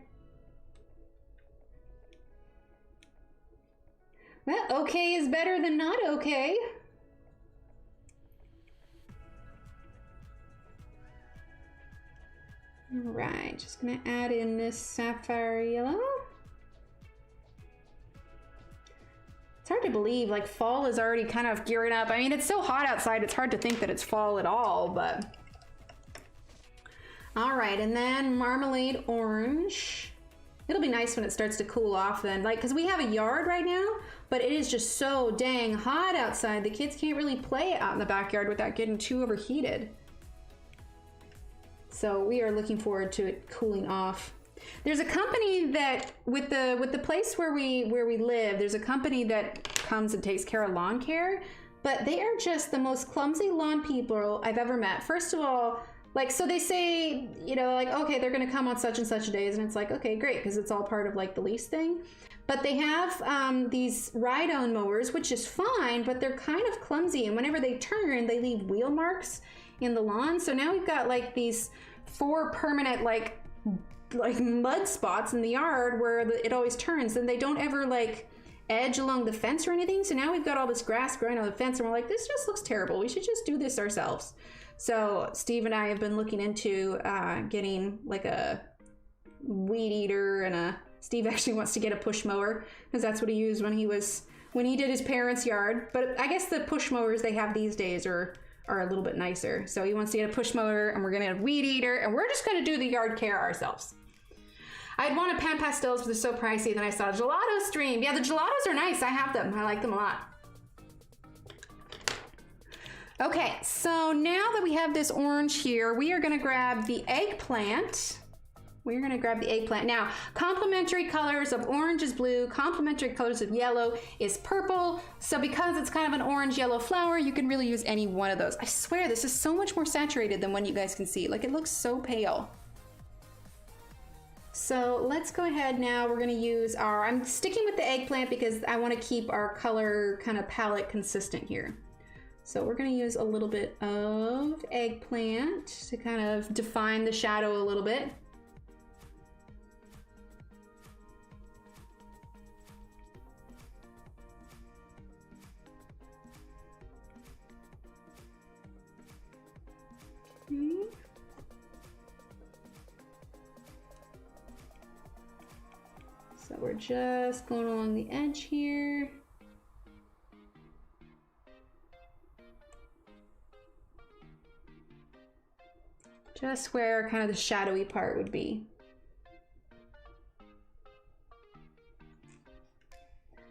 Well, okay is better than not okay. All right, just gonna add in this sapphire yellow. It's hard to believe, like fall is already kind of gearing up. I mean, it's so hot outside, it's hard to think that it's fall at all, but. All right, and then marmalade orange. It'll be nice when it starts to cool off then, like, cause we have a yard right now, but it is just so dang hot outside. The kids can't really play out in the backyard without getting too overheated. So we are looking forward to it cooling off. There's a company that with the place where we live, there's a company that comes and takes care of lawn care, but they are just the most clumsy lawn people I've ever met. First of all, like, so they say, you know, like, okay, they're gonna come on such and such days, and it's like, okay, great, because it's all part of like the lease thing. But they have these ride-on mowers, which is fine, but they're kind of clumsy, and whenever they turn, they leave wheel marks in the lawn. So now we've got like these 4 permanent like mud spots in the yard where it always turns, and they don't ever like edge along the fence or anything. So now we've got all this grass growing on the fence, and we're like, this just looks terrible. We should just do this ourselves. So Steve and I have been looking into getting like a weed eater, and Steve actually wants to get a push mower because that's what he used when he did his parents' yard. But I guess the push mowers they have these days are a little bit nicer. So he wants to get a push mower, and we're gonna have a weed eater, and we're just gonna do the yard care ourselves. I'd wanted pan pastels, but they're so pricey. Then I saw a gelato stream. Yeah, the gelatos are nice. I have them. I like them a lot. Okay, so now that we have this orange here, we are gonna grab the eggplant. We're gonna grab the eggplant. Now, complementary colors of orange is blue, complementary colors of yellow is purple. So because it's kind of an orange-yellow flower, you can really use any one of those. I swear, this is so much more saturated than what you guys can see. Like, it looks so pale. So let's go ahead now. We're gonna use I'm sticking with the eggplant because I wanna keep our color kind of palette consistent here. So we're gonna use a little bit of eggplant to kind of define the shadow a little bit. Okay. So we're just going along the edge here. Just where kind of the shadowy part would be.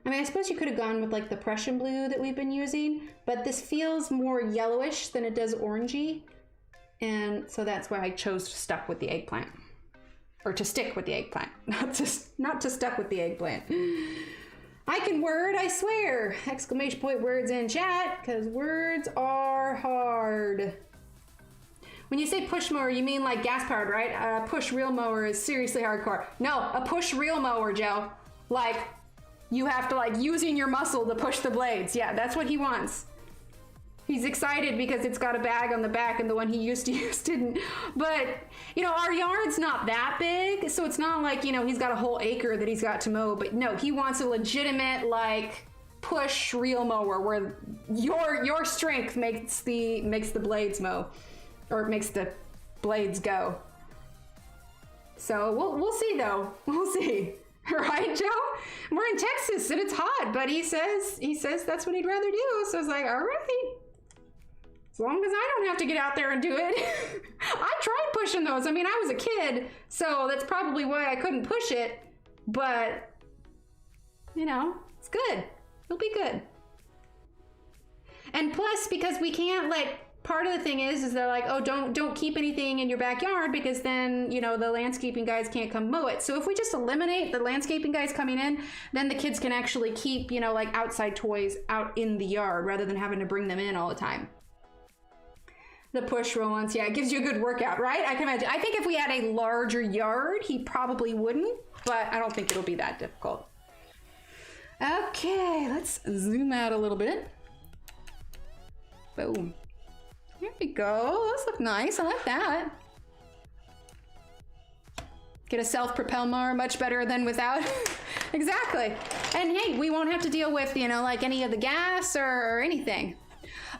I mean, I suppose you could have gone with like the Prussian blue that we've been using, but this feels more yellowish than it does orangey. And so that's why I chose to stick with the eggplant. Or to stick with the eggplant, not to stuck with the eggplant. I can word, I swear! Exclamation point words in chat, because words are hard. When you say push mower, you mean like gas powered, right? A push reel mower is seriously hardcore. No, a push reel mower, Joe. Like, you have to like using your muscle to push the blades. Yeah, that's what he wants. He's excited because it's got a bag on the back and the one he used to use didn't. But, you know, our yard's not that big, so it's not like, you know, he's got a whole acre that he's got to mow. But no, he wants a legitimate, like, push reel mower where your strength makes the blades mow. Or makes the blades go. So we'll see though. We'll see. Right, Joe? We're in Texas and it's hot, but he says that's what he'd rather do. So I was like, all right. As long as I don't have to get out there and do it. I tried pushing those. I mean, I was a kid, so that's probably why I couldn't push it. But, you know, it's good. It'll be good. And plus, because we can't, like, part of the thing is they're like, oh, don't keep anything in your backyard because then, you know, the landscaping guys can't come mow it. So if we just eliminate the landscaping guys coming in, then the kids can actually keep, you know, like outside toys out in the yard rather than having to bring them in all the time. The push roll-ons, yeah, it gives you a good workout, right? I can imagine. I think if we had a larger yard, he probably wouldn't, but I don't think it'll be that difficult. Okay, let's zoom out a little bit. Boom. There we go. Those look nice. I like that. Get a self-propel mower, much better than without. Exactly. And hey, we won't have to deal with, you know, like any of the gas or anything.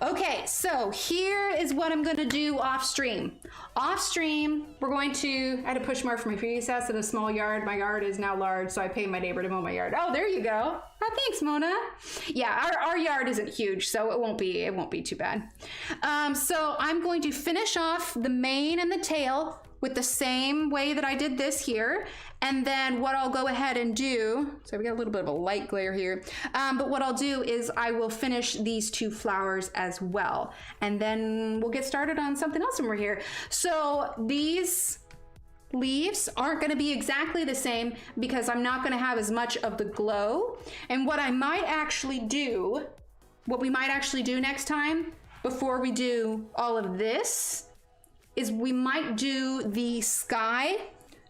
Okay, so here is what I'm gonna do off stream. Off stream, we're going to, I had to push more for my previous house in a small yard. My yard is now large, so I paid my neighbor to mow my yard. Oh, there you go. Oh, thanks, Mona. Yeah, our yard isn't huge, so it won't be too bad. So I'm going to finish off the mane and the tail with the same way that I did this here. And then what I'll go ahead and do, so we got a little bit of a light glare here, but what I'll do is I will finish these two flowers as well. And then we'll get started on something else when we're here. So these leaves aren't gonna be exactly the same because I'm not gonna have as much of the glow. And what I might actually do, what we might actually do next time before we do all of this is we might do the sky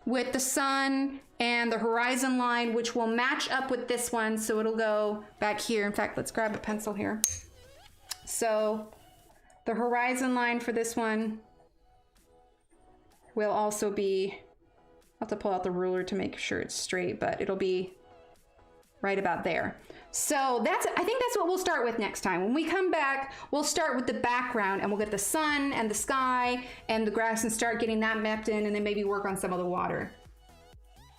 with the sun and the horizon line, which will match up with this one. So it'll go back here. In fact, let's grab a pencil here. So the horizon line for this one will also be, I'll have to pull out the ruler to make sure it's straight, but it'll be right about there. So I think that's what we'll start with next time. When we come back, we'll start with the background and we'll get the sun and the sky and the grass and start getting that mapped in and then maybe work on some of the water.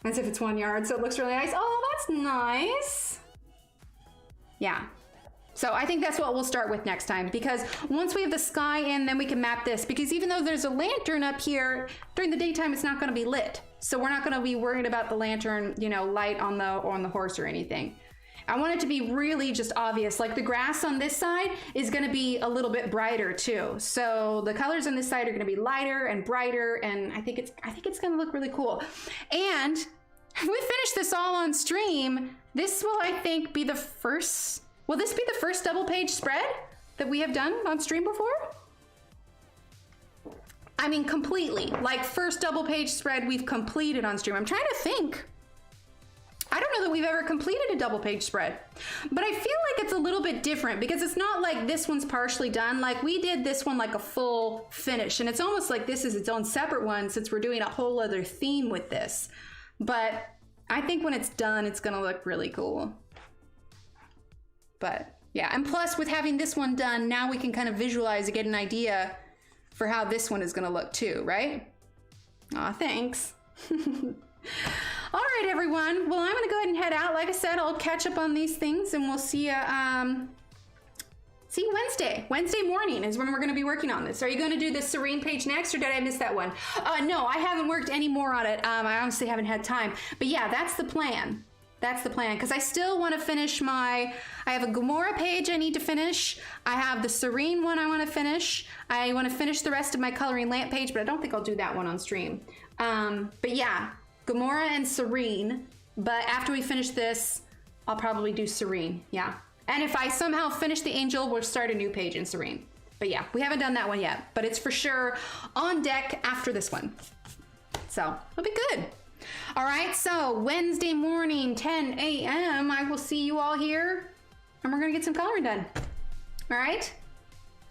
As if it's 1 yard, so it looks really nice. Oh, that's nice. Yeah. So I think that's what we'll start with next time because once we have the sky in, then we can map this because even though there's a lantern up here, during the daytime, it's not gonna be lit. So we're not gonna be worried about the lantern, you know, light on the horse or anything. I want it to be really just obvious. Like the grass on this side is gonna be a little bit brighter too. So the colors on this side are gonna be lighter and brighter, and I think it's gonna look really cool. And if we finish this all on stream, this will, I think, be the first, will this be the first double page spread that we have done on stream before? I mean, completely. Like first double page spread we've completed on stream. I'm trying to think. I don't know that we've ever completed a double page spread, but I feel like it's a little bit different because it's not like this one's partially done. Like we did this one like a full finish, and it's almost like this is its own separate one since we're doing a whole other theme with this. But I think when it's done, it's gonna look really cool. But yeah, and plus with having this one done, now we can kind of visualize and get an idea for how this one is gonna look too, right? Aw, thanks. All right, everyone. Well, I'm gonna go ahead and head out. Like I said, I'll catch up on these things and we'll see you, see you Wednesday. Wednesday morning is when we're gonna be working on this. Are you gonna do the Serene page next or did I miss that one? No, I haven't worked any more on it. I honestly haven't had time. But yeah, that's the plan. That's the plan, because I still want to finish I have a Gomorrah page I need to finish. I have the Serene one I want to finish. I want to finish the rest of my coloring lamp page, but I don't think I'll do that one on stream. But yeah, Gomorrah and Serene. But after we finish this, I'll probably do Serene, yeah. And if I somehow finish the Angel, we'll start a new page in Serene. But yeah, we haven't done that one yet, but it's for sure on deck after this one. So it'll be good. All right, so Wednesday morning, 10 a.m., I will see you all here, and we're gonna get some coloring done. All right?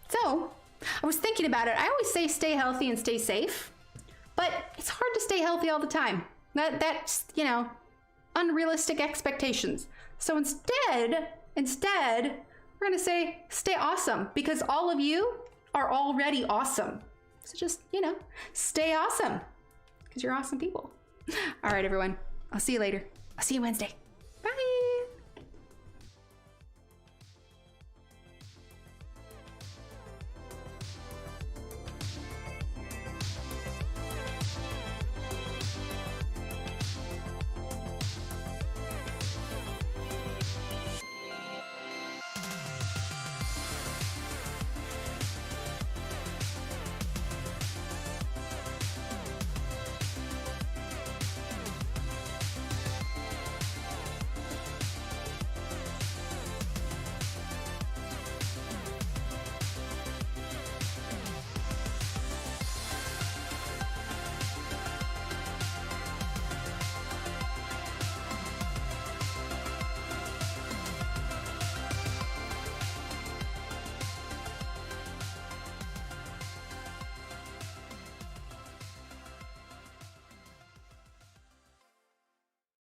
So, I was thinking about it. I always say stay healthy and stay safe, but it's hard to stay healthy all the time. That's, you know, unrealistic expectations. So instead, we're gonna say stay awesome, because all of you are already awesome. So just, you know, stay awesome, because you're awesome people. All right, everyone. I'll see you later. I'll see you Wednesday. Bye.